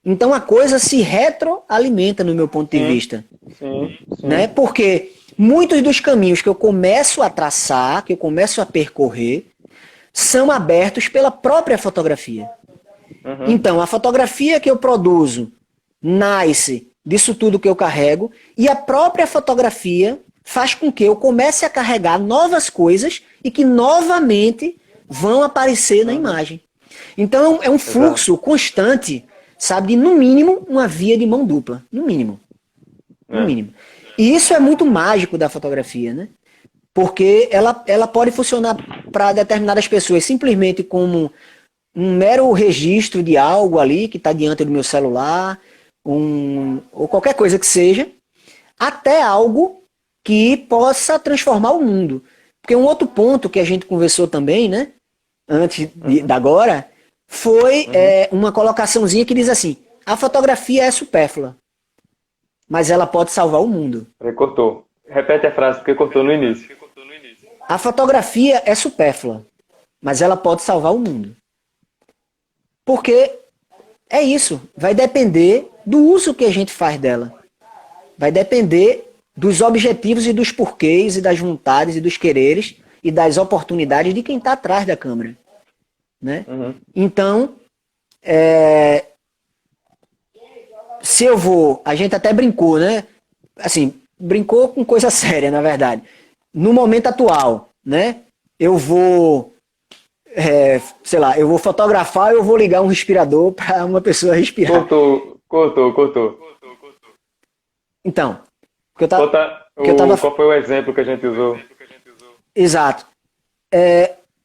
Então a coisa se retroalimenta no meu ponto de vista. Sim. Né? Porque muitos dos caminhos que eu começo a traçar, que eu começo a percorrer, são abertos pela própria fotografia. Então, a fotografia que eu produzo nasce disso tudo que eu carrego, e a própria fotografia faz com que eu comece a carregar novas coisas e que novamente vão aparecer na imagem. Então é um fluxo constante, sabe, de no mínimo uma via de mão dupla, no mínimo. No mínimo. E isso é muito mágico da fotografia, né? Porque ela pode funcionar para determinadas pessoas simplesmente como um mero registro de algo ali que está diante do meu celular, ou qualquer coisa que seja, até algo que possa transformar o mundo. Porque um outro ponto que a gente conversou também, né, antes da agora, foi uma colocaçãozinha que diz assim: a fotografia é supérflua, mas ela pode salvar o mundo. Cortou. Repete a frase, porque cortou no início. A fotografia é supérflua, mas ela pode salvar o mundo. Porque é isso, vai depender do uso que a gente faz dela. Vai depender dos objetivos e dos porquês e das vontades e dos quereres e das oportunidades de quem está atrás da câmera. Né? Então, se eu vou... A gente até brincou, né? Assim, brincou com coisa séria, na verdade. No momento atual, né? Eu vou, sei lá, eu vou fotografar, eu vou ligar um respirador para uma pessoa respirar. Cortou. Então, o que eu tava, Conta o que eu tava, qual foi o exemplo que a gente usou? exato.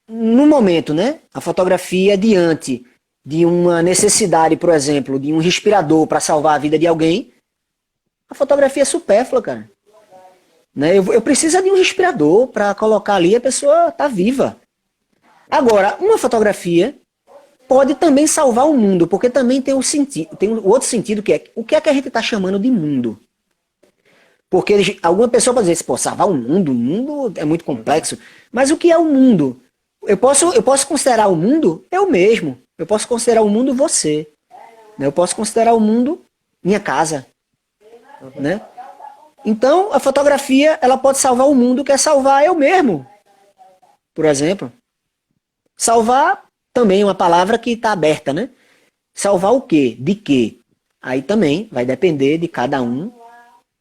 No momento, né? A fotografia diante de uma necessidade, por exemplo, de um respirador para salvar a vida de alguém, a fotografia é supérflua, cara. Né? Eu preciso de um respirador para colocar ali, a pessoa tá viva. Agora, uma fotografia pode também salvar o mundo, porque também tem tem um outro sentido que é o que é que a gente está chamando de mundo. Porque alguma pessoa pode dizer assim, pô, salvar o mundo é muito complexo. Mas o que é o mundo? Eu posso considerar o mundo eu mesmo. Eu posso considerar o mundo você. Né? Eu posso considerar o mundo minha casa. Né? Então, a fotografia ela pode salvar o mundo, que é salvar eu mesmo. Por exemplo. Salvar também é uma palavra que está aberta, né? Salvar o quê? De quê? Aí também vai depender de cada um,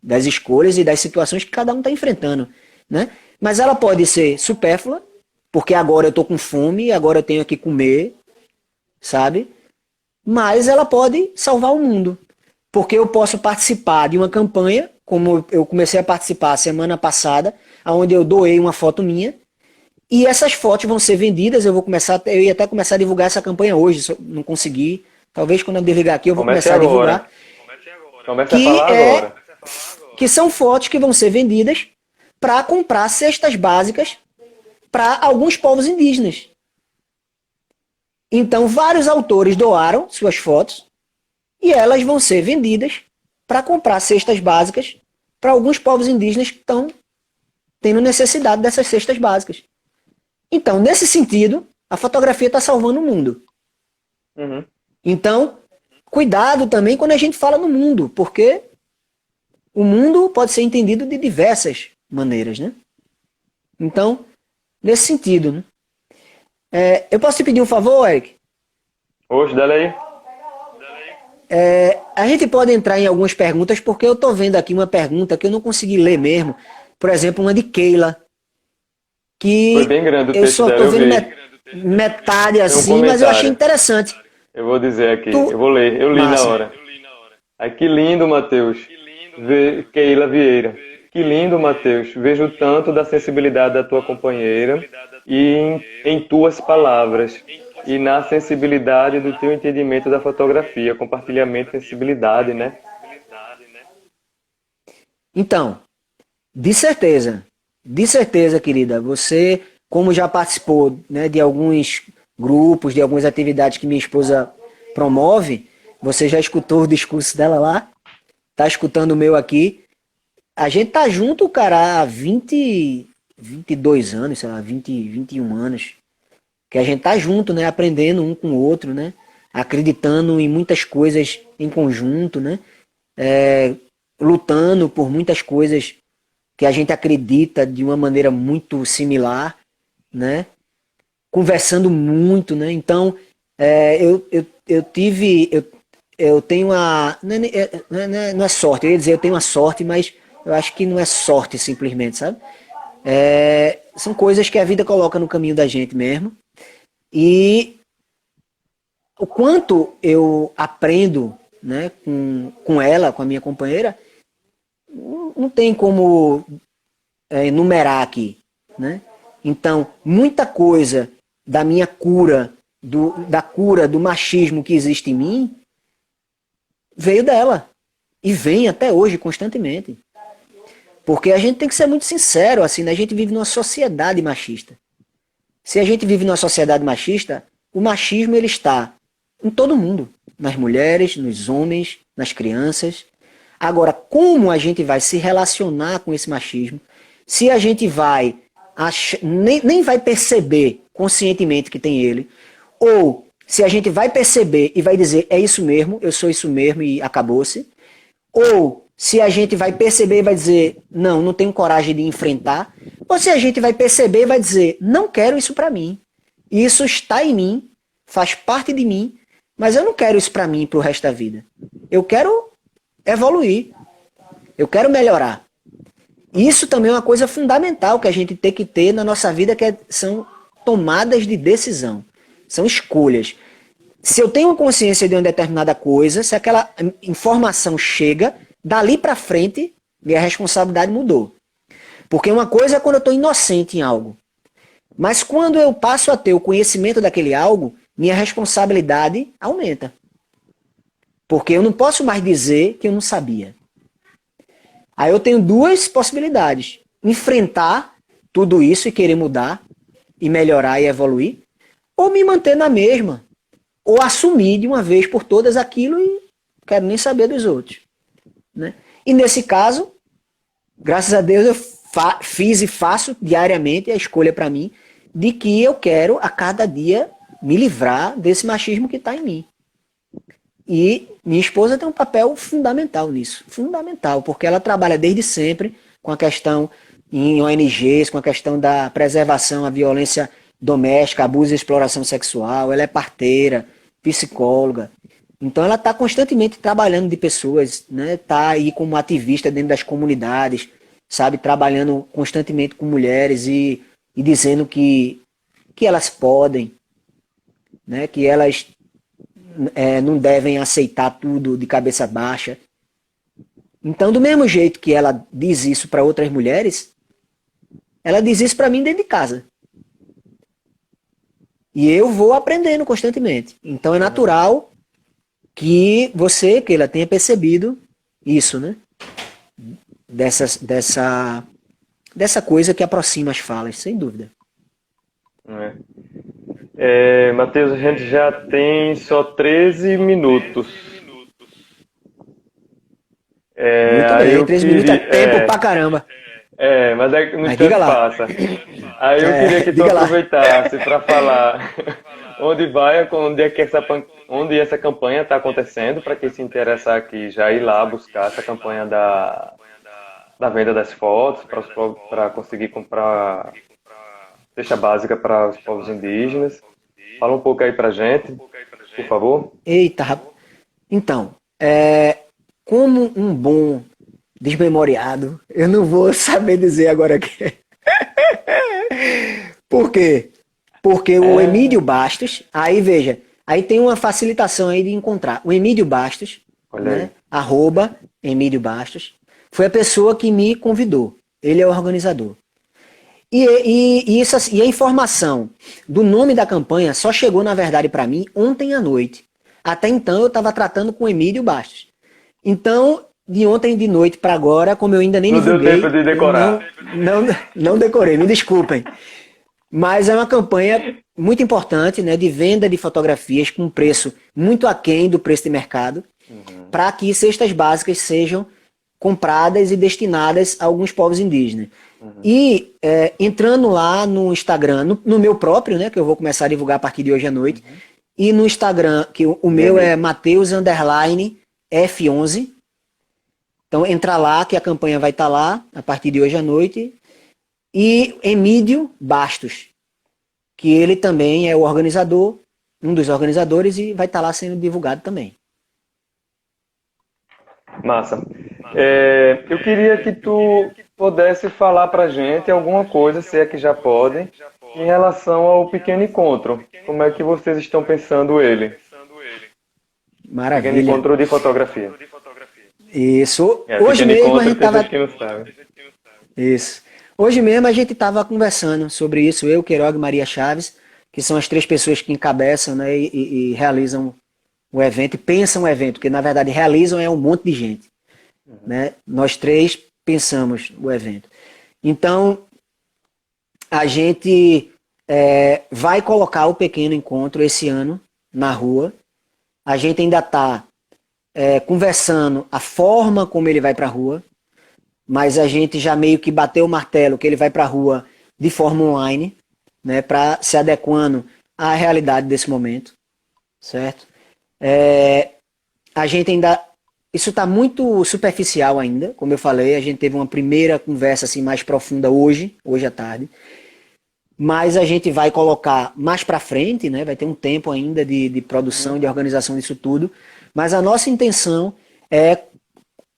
das escolhas e das situações que cada um está enfrentando, né? Mas ela pode ser supérflua, porque agora eu estou com fome, agora eu tenho que comer, sabe? Mas ela pode salvar o mundo, porque eu posso participar de uma campanha, como eu comecei a participar semana passada, onde eu doei uma foto minha, e essas fotos vão ser vendidas, eu ia até começar a divulgar essa campanha hoje, se eu não conseguir, talvez quando eu desligar aqui eu vou Comece começar a agora. divulgar, Comece a que falar agora. que são fotos que vão ser vendidas para comprar cestas básicas para alguns povos indígenas. Então, vários autores doaram suas fotos e elas vão ser vendidas para comprar cestas básicas para alguns povos indígenas que estão tendo necessidade dessas cestas básicas. Então, nesse sentido, a fotografia está salvando o mundo. Uhum. Então, cuidado também quando a gente fala no mundo, porque o mundo pode ser entendido de diversas maneiras, né? Então, nesse sentido, né? Eu posso te pedir um favor, Eric? Hoje, dá aí. A gente pode entrar em algumas perguntas, porque eu estou vendo aqui uma pergunta que eu não consegui ler mesmo. Por exemplo, uma de Keila, Foi que bem grande o eu texto só dela, estou eu vendo vi. metade Tem um assim, mas eu achei comentário. interessante. Eu vou dizer aqui, Tu, eu vou ler. Eu li na massa. hora. Ai, que lindo, Matheus. Keila Vieira. Que lindo, Matheus. Vejo tanto da sensibilidade da tua companheira e em tuas palavras. E na sensibilidade do teu entendimento da fotografia. Compartilhamento e sensibilidade, né? Então, de certeza, querida, você, como já participou, né, de alguns grupos, de algumas atividades que minha esposa promove, você já escutou o discurso dela lá, tá escutando o meu aqui. A gente tá junto, cara, há 22 anos, sei lá, 21 anos, que a gente tá junto, né, aprendendo um com o outro, né, acreditando em muitas coisas em conjunto, né, lutando por muitas coisas que a gente acredita de uma maneira muito similar, né? Conversando muito, né? Então, eu tive, eu tenho a, não é sorte, eu ia dizer eu tenho a sorte, mas eu acho que não é sorte simplesmente, sabe? São coisas que a vida coloca no caminho da gente mesmo. E o quanto eu aprendo, né, com ela, com a minha companheira, não tem como enumerar aqui, né? Então, muita coisa da minha cura, da cura do machismo que existe em mim, veio dela. E vem até hoje, constantemente. Porque a gente tem que ser muito sincero, assim, né? A gente vive numa sociedade machista. Se a gente vive numa sociedade machista, o machismo ele está em todo mundo. Nas mulheres, nos homens, nas crianças. Agora, como a gente vai se relacionar com esse machismo? Se a gente vai nem vai perceber conscientemente que tem ele, ou se a gente vai perceber e vai dizer, é isso mesmo, eu sou isso mesmo e acabou-se, ou se a gente vai perceber e vai dizer, não, não tenho coragem de enfrentar, ou se a gente vai perceber e vai dizer, não quero isso pra mim, isso está em mim, faz parte de mim, mas eu não quero isso pra mim pro resto da vida. Eu quero evoluir, eu quero melhorar. Isso também é uma coisa fundamental que a gente tem que ter na nossa vida, são tomadas de decisão, são escolhas. Se eu tenho consciência de uma determinada coisa, se aquela informação chega, dali para frente, minha responsabilidade mudou. Porque uma coisa é quando eu estou inocente em algo. Mas quando eu passo a ter o conhecimento daquele algo, minha responsabilidade aumenta. Porque eu não posso mais dizer que eu não sabia. Aí eu tenho duas possibilidades. Enfrentar tudo isso e querer mudar, e melhorar e evoluir, ou me manter na mesma. Ou assumir de uma vez por todas aquilo e não quero nem saber dos outros. Né? E nesse caso, graças a Deus, eu fiz e faço diariamente a escolha para mim de que eu quero a cada dia me livrar desse machismo que está em mim. E minha esposa tem um papel fundamental nisso. Fundamental, porque ela trabalha desde sempre com a questão em ONGs, com a questão da preservação à violência doméstica, abuso e exploração sexual. Ela é parteira, psicóloga. Então ela está constantemente trabalhando de pessoas, né? Está aí como ativista dentro das comunidades, sabe? Trabalhando constantemente com mulheres e dizendo que elas podem, né? Que elas não devem aceitar tudo de cabeça baixa. Então, do mesmo jeito que ela diz isso para outras mulheres, ela diz isso para mim dentro de casa. E eu vou aprendendo constantemente. Então é natural que você, que ela tenha percebido isso, né? Dessa coisa que aproxima as falas, sem dúvida. Matheus, a gente já tem só 13 minutos. Muito bem, 13 minutos é tempo pra caramba. Mas no Mas instante diga lá. passa. Aí eu queria que tu diga lá. aproveitasse para falar onde essa campanha está acontecendo, para quem se interessar aqui já ir lá buscar essa campanha da venda das fotos, para conseguir comprar cesta básica para os povos indígenas. Fala um pouco aí pra gente, por favor. Eita, então, como um bom desmemoriado, eu não vou saber dizer agora aqui. Por quê? Porque o Emílio Bastos, aí veja, aí tem uma facilitação aí de encontrar. O Emílio Bastos, né, @Emílio Bastos, foi a pessoa que me convidou. Ele é o organizador. E a informação do nome da campanha só chegou, na verdade, para mim ontem à noite. Até então eu estava tratando com o Emílio Bastos. Então, de ontem de noite para agora, como eu ainda nem divulguei... Não deu tempo de decorar. Não decorei, me desculpem. Mas é uma campanha muito importante, né, de venda de fotografias com um preço muito aquém do preço de mercado, para que cestas básicas sejam compradas e destinadas a alguns povos indígenas. E entrando lá no Instagram, no meu próprio, né, que eu vou começar a divulgar a partir de hoje à noite, e no Instagram, que o meu é Mateus_F11. Então entra lá, que a campanha vai estar lá a partir de hoje à noite. E Emílio Bastos, que ele também é o organizador, um dos organizadores, e vai estar lá sendo divulgado também. Massa. Eu queria que tu pudesse falar pra gente alguma coisa, se é que já podem, em relação ao pequeno encontro. Como é que vocês estão pensando ele? Maravilha. Pequeno encontro de fotografia. Isso. Hoje mesmo a gente estava... Isso. Hoje mesmo a gente estava conversando sobre isso, eu, Queiroga e Maria Chaves, que são as 3 pessoas que encabeçam, né, e realizam o evento, e pensam o evento, porque na verdade realizam um monte de gente. Né? Nós 3 pensamos o evento. Então, a gente vai colocar o pequeno encontro esse ano na rua. A gente ainda está conversando a forma como ele vai para a rua, mas a gente já meio que bateu o martelo que ele vai para a rua de forma online, né, para se adequando à realidade desse momento, certo? A gente ainda... Isso está muito superficial ainda, como eu falei, a gente teve uma primeira conversa assim, mais profunda hoje à tarde, mas a gente vai colocar mais para frente, né, vai ter um tempo ainda de produção, de organização disso tudo, mas a nossa intenção é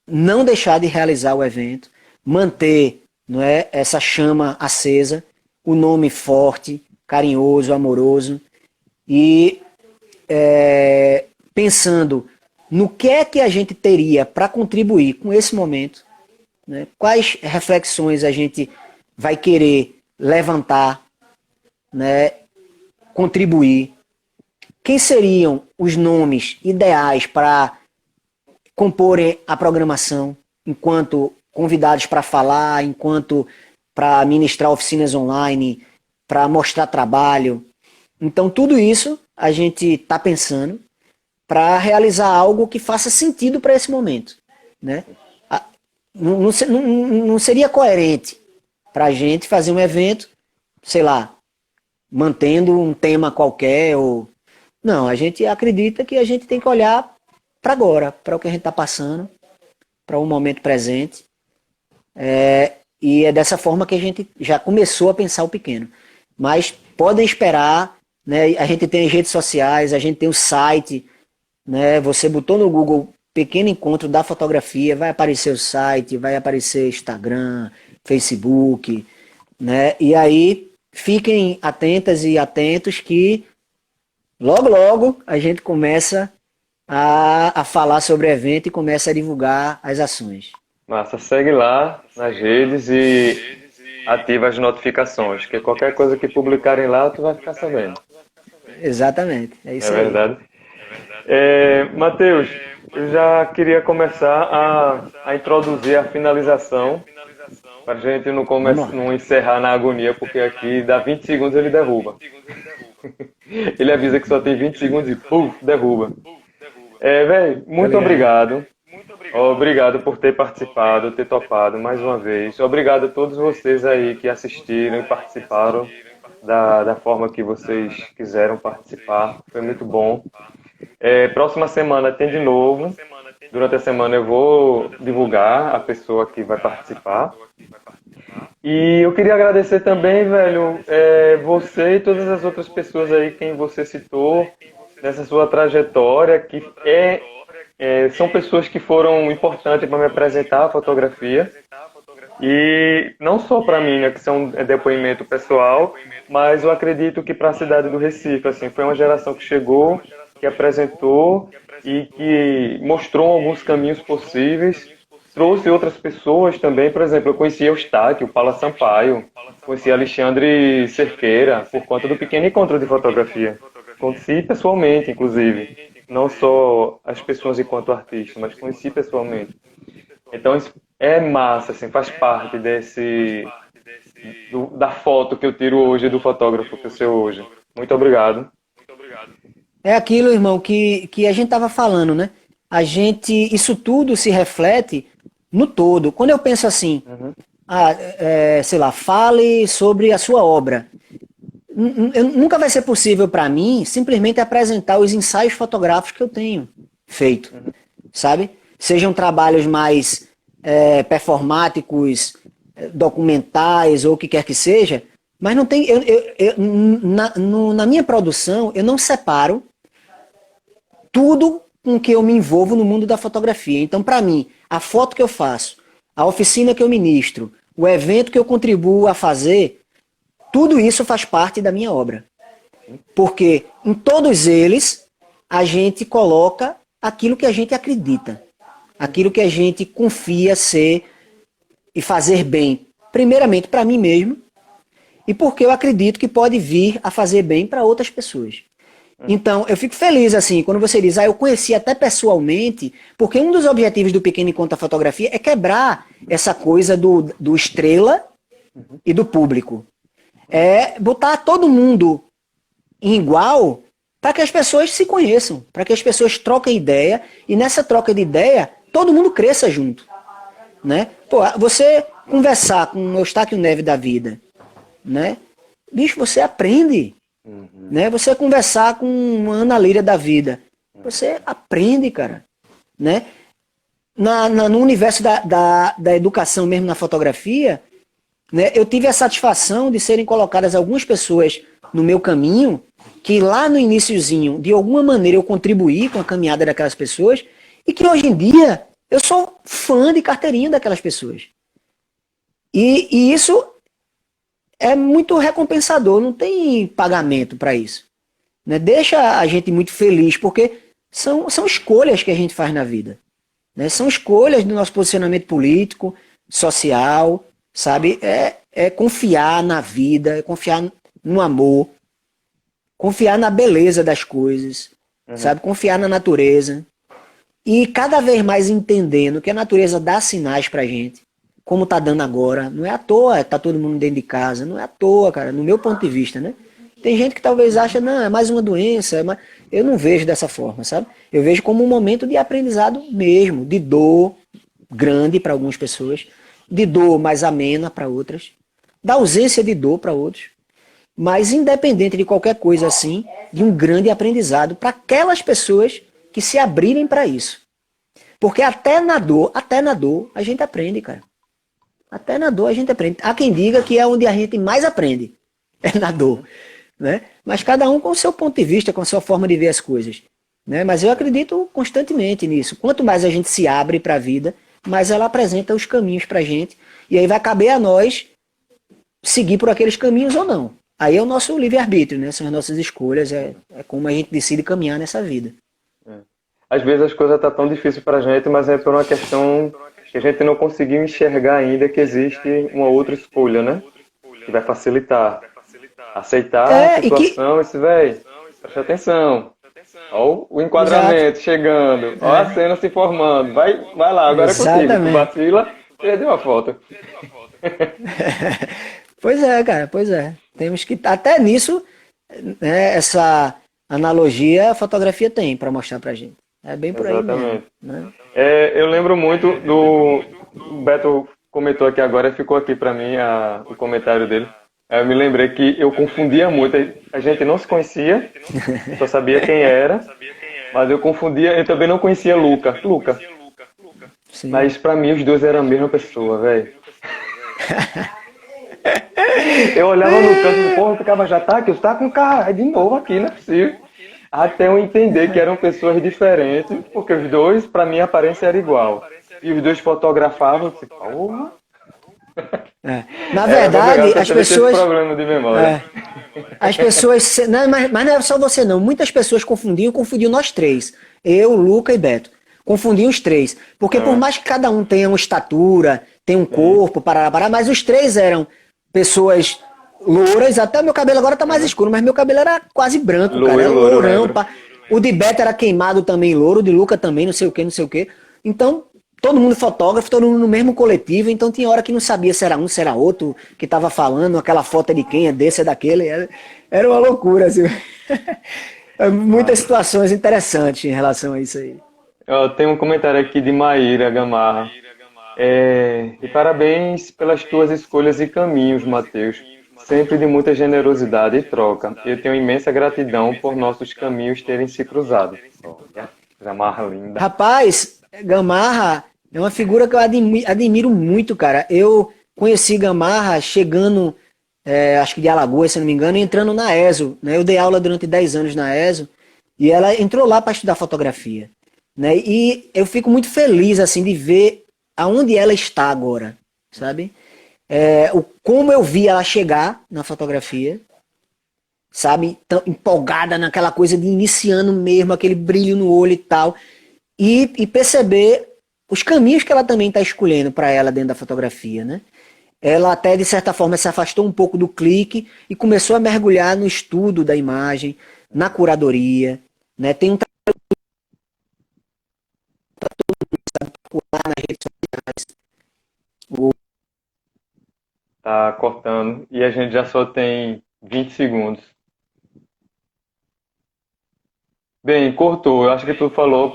não deixar de realizar o evento, manter, não é, essa chama acesa, o nome forte, carinhoso, amoroso, e pensando no que é que a gente teria para contribuir com esse momento, né? Quais reflexões a gente vai querer levantar, né? Contribuir. Quem seriam os nomes ideais para comporem a programação, enquanto convidados para falar, enquanto para ministrar oficinas online, para mostrar trabalho. Então, tudo isso a gente está pensando para realizar algo que faça sentido para esse momento, né? Não seria coerente para a gente fazer um evento, sei lá, mantendo um tema qualquer ou... Não, a gente acredita que a gente tem que olhar para agora, para o que a gente está passando, para o momento presente. E é dessa forma que a gente já começou a pensar o pequeno. Mas podem esperar, né? A gente tem as redes sociais, a gente tem o site, né? Você botou no Google Pequeno Encontro da Fotografia, vai aparecer o site, vai aparecer Instagram, Facebook, né? E aí fiquem atentas e atentos que logo a gente começa a falar sobre o evento e começa a divulgar as ações. Massa, segue lá nas redes e ativa as notificações, que qualquer coisa que publicarem lá, tu vai ficar sabendo. Exatamente, é isso aí. É verdade? Matheus, eu já queria começar a introduzir a finalização, para a gente não encerrar na agonia, porque aqui dá 20 segundos ele derruba. Ele avisa que só tem 20 segundos e puf, derruba. Velho, muito obrigado. Obrigado por ter participado, ter topado mais uma vez. Obrigado a todos vocês aí que assistiram e participaram da forma que vocês quiseram participar. Foi muito bom. Próxima semana tem de novo. Durante a semana eu vou divulgar a pessoa que vai participar. E eu queria agradecer também, velho, você e todas as outras pessoas aí quem você citou nessa sua trajetória, que são pessoas que foram importantes para me apresentar a fotografia. E não só para mim, né, que são depoimento pessoal, mas eu acredito que para a cidade do Recife, assim, foi uma geração que chegou, que apresentou e que mostrou alguns caminhos possíveis, trouxe outras pessoas também. Por exemplo, eu conheci Eustáquio, Paula Sampaio, conheci Alexandre Cerqueira, por conta do Pequeno Encontro de Fotografia. Conheci pessoalmente, inclusive, não só as pessoas enquanto artista, mas conheci pessoalmente. Então, é massa, assim, faz parte da foto que eu tiro hoje, do fotógrafo que eu sou hoje. Muito obrigado. É aquilo, irmão, que a gente estava falando, né? Isso tudo se reflete no todo. Quando eu penso assim, sei lá, fale sobre a sua obra. Nunca vai ser possível para mim simplesmente apresentar os ensaios fotográficos que eu tenho feito, sabe? Sejam trabalhos mais performáticos, documentais ou o que quer que seja, mas não tem, na minha produção eu não separo tudo com que eu me envolvo no mundo da fotografia. Então, para mim, a foto que eu faço, a oficina que eu ministro, o evento que eu contribuo a fazer, tudo isso faz parte da minha obra. Porque em todos eles, a gente coloca aquilo que a gente acredita, aquilo que a gente confia ser e fazer bem, primeiramente para mim mesmo, e porque eu acredito que pode vir a fazer bem para outras pessoas. Então, eu fico feliz, assim, quando você diz, eu conheci até pessoalmente, porque um dos objetivos do Pequeno Encontro da Fotografia é quebrar essa coisa do estrela e do público. É botar todo mundo em igual para que as pessoas se conheçam, para que as pessoas troquem ideia, e nessa troca de ideia, todo mundo cresça junto. Né? Pô, você conversar com o Eustáquio Neves da vida, né? Bicho, você aprende. Né? Você uma Ana Líria da vida, você aprende, cara, né? No universo da educação mesmo, na fotografia, né? Eu tive a satisfação de serem colocadas algumas pessoas no meu caminho, que lá no iniciozinho, de alguma maneira eu contribuí com a caminhada daquelas pessoas, e que hoje em dia eu sou fã de carteirinha daquelas pessoas, E isso é muito recompensador, não tem pagamento para isso. Né? Deixa a gente muito feliz, porque são escolhas que a gente faz na vida. Né? São escolhas do nosso posicionamento político, social, sabe? É confiar na vida, é confiar no amor, confiar na beleza das coisas, Uhum. sabe? Confiar na natureza. E cada vez mais entendendo que a natureza dá sinais pra gente, como tá dando agora. Não é à toa, tá todo mundo dentro de casa. Não é à toa, cara, no meu ponto de vista, né? Tem gente que talvez acha, não, é mais uma doença. Eu não vejo dessa forma, sabe? Eu vejo como um momento de aprendizado mesmo, de dor grande para algumas pessoas, de dor mais amena para outras, da ausência de dor para outros. Mas independente de qualquer coisa assim, de um grande aprendizado para aquelas pessoas que se abrirem para isso. Porque até na dor, a gente aprende, cara. Até na dor a gente aprende. Há quem diga que é onde a gente mais aprende, é na dor. Né? Mas cada um com o seu ponto de vista, com a sua forma de ver as coisas. Né? Mas eu acredito constantemente nisso. Quanto mais a gente se abre para a vida, mais ela apresenta os caminhos para a gente. E aí vai caber a nós seguir por aqueles caminhos ou não. Aí é o nosso livre-arbítrio, né? São as nossas escolhas, é como a gente decide caminhar nessa vida. É. Às vezes as coisas estão tão difíceis para a gente, mas é por uma questão que a gente não conseguiu enxergar ainda que existe uma outra escolha, né? Que vai facilitar. Aceitar a E que. situação e se, véi, preste atenção. Ó o Exato. enquadramento chegando, ó a cena se formando. Vai lá, agora é contigo. Tu Exatamente. vacila, perdeu a foto. Pois é, cara, pois é. Temos que. Até nisso, né, essa analogia a fotografia tem para mostrar pra gente. É bem por aí mesmo. Exatamente. Né? Eu lembro muito do. O Beto comentou aqui agora, ficou aqui pra mim o comentário dele. Eu me lembrei que eu confundia muito. A gente não se conhecia, só sabia quem era, mas eu confundia. Eu também não conhecia Luca. Luca. Sim. Mas pra mim os dois eram a mesma pessoa, velho. Eu olhava no canto e, porra, ficava já tá aqui, tá com o cara, é de novo aqui, não é possível. Até eu entender que eram pessoas diferentes, porque os dois, pra mim, a aparência era igual. E os dois fotografavam, eu disse, porra. É. Na Era pra pegar, verdade, você as também tinha esse pessoas. problema de memória. É, as pessoas. Não, mas não é só você, não. Muitas pessoas confundiam nós três. Eu, Luca e Beto. Confundiam os três. Porque por Ah, mais que cada um tenha uma estatura, tenha um sim. corpo, parará, mas os três eram pessoas louras. Até o meu cabelo agora tá mais Uhum. escuro, mas meu cabelo era quase branco, cara. Era Loiro, loiro, eu lourão. lembro. Pá. O de Beto era queimado também, louro. O de Luca também, não sei o que, não sei o que. Então, todo mundo fotógrafo, todo mundo no mesmo coletivo, então tinha hora que não sabia se era um, se era outro que tava falando, aquela foto é de quem, é desse, é daquele. Era uma loucura, assim. Muitas Massa. situações interessantes em relação a isso aí. Ó, tem um comentário aqui de Maíra Gamarra. E parabéns pelas tuas escolhas e caminhos, Matheus. Sempre de muita generosidade e troca. Eu tenho imensa gratidão por nossos caminhos terem se cruzado. Olha, Gamarra linda. Rapaz, Gamarra é uma figura que eu admiro muito, cara. Eu conheci Gamarra chegando, acho que de Alagoas, se não me engano, e entrando na ESO. Né? Eu dei aula durante 10 anos na ESO e ela entrou lá para estudar fotografia. Né? E eu fico muito feliz assim de ver aonde ela está agora, sabe? Como eu vi ela chegar na fotografia, sabe? Tão empolgada naquela coisa de iniciando mesmo, aquele brilho no olho e tal. E perceber os caminhos que ela também está escolhendo para ela dentro da fotografia, né? Ela até, de certa forma, se afastou um pouco do clique e começou a mergulhar no estudo da imagem, na curadoria, né? Tem um trabalho lá nas redes sociais. Tá cortando. E a gente já só tem 20 segundos. Bem, cortou. Eu acho que tu falou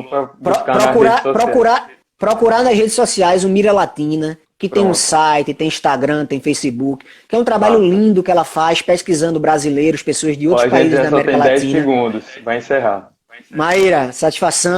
pra buscar nas redes sociais. Procurar nas redes sociais o Mira Latina, que tem um Pronto. site, tem Instagram, tem Facebook, que é um trabalho Massa. lindo que ela faz, pesquisando brasileiros, pessoas de Ó, outros a gente países já da só América tem 10 Latina. segundos. Vai encerrar. Maíra, satisfação.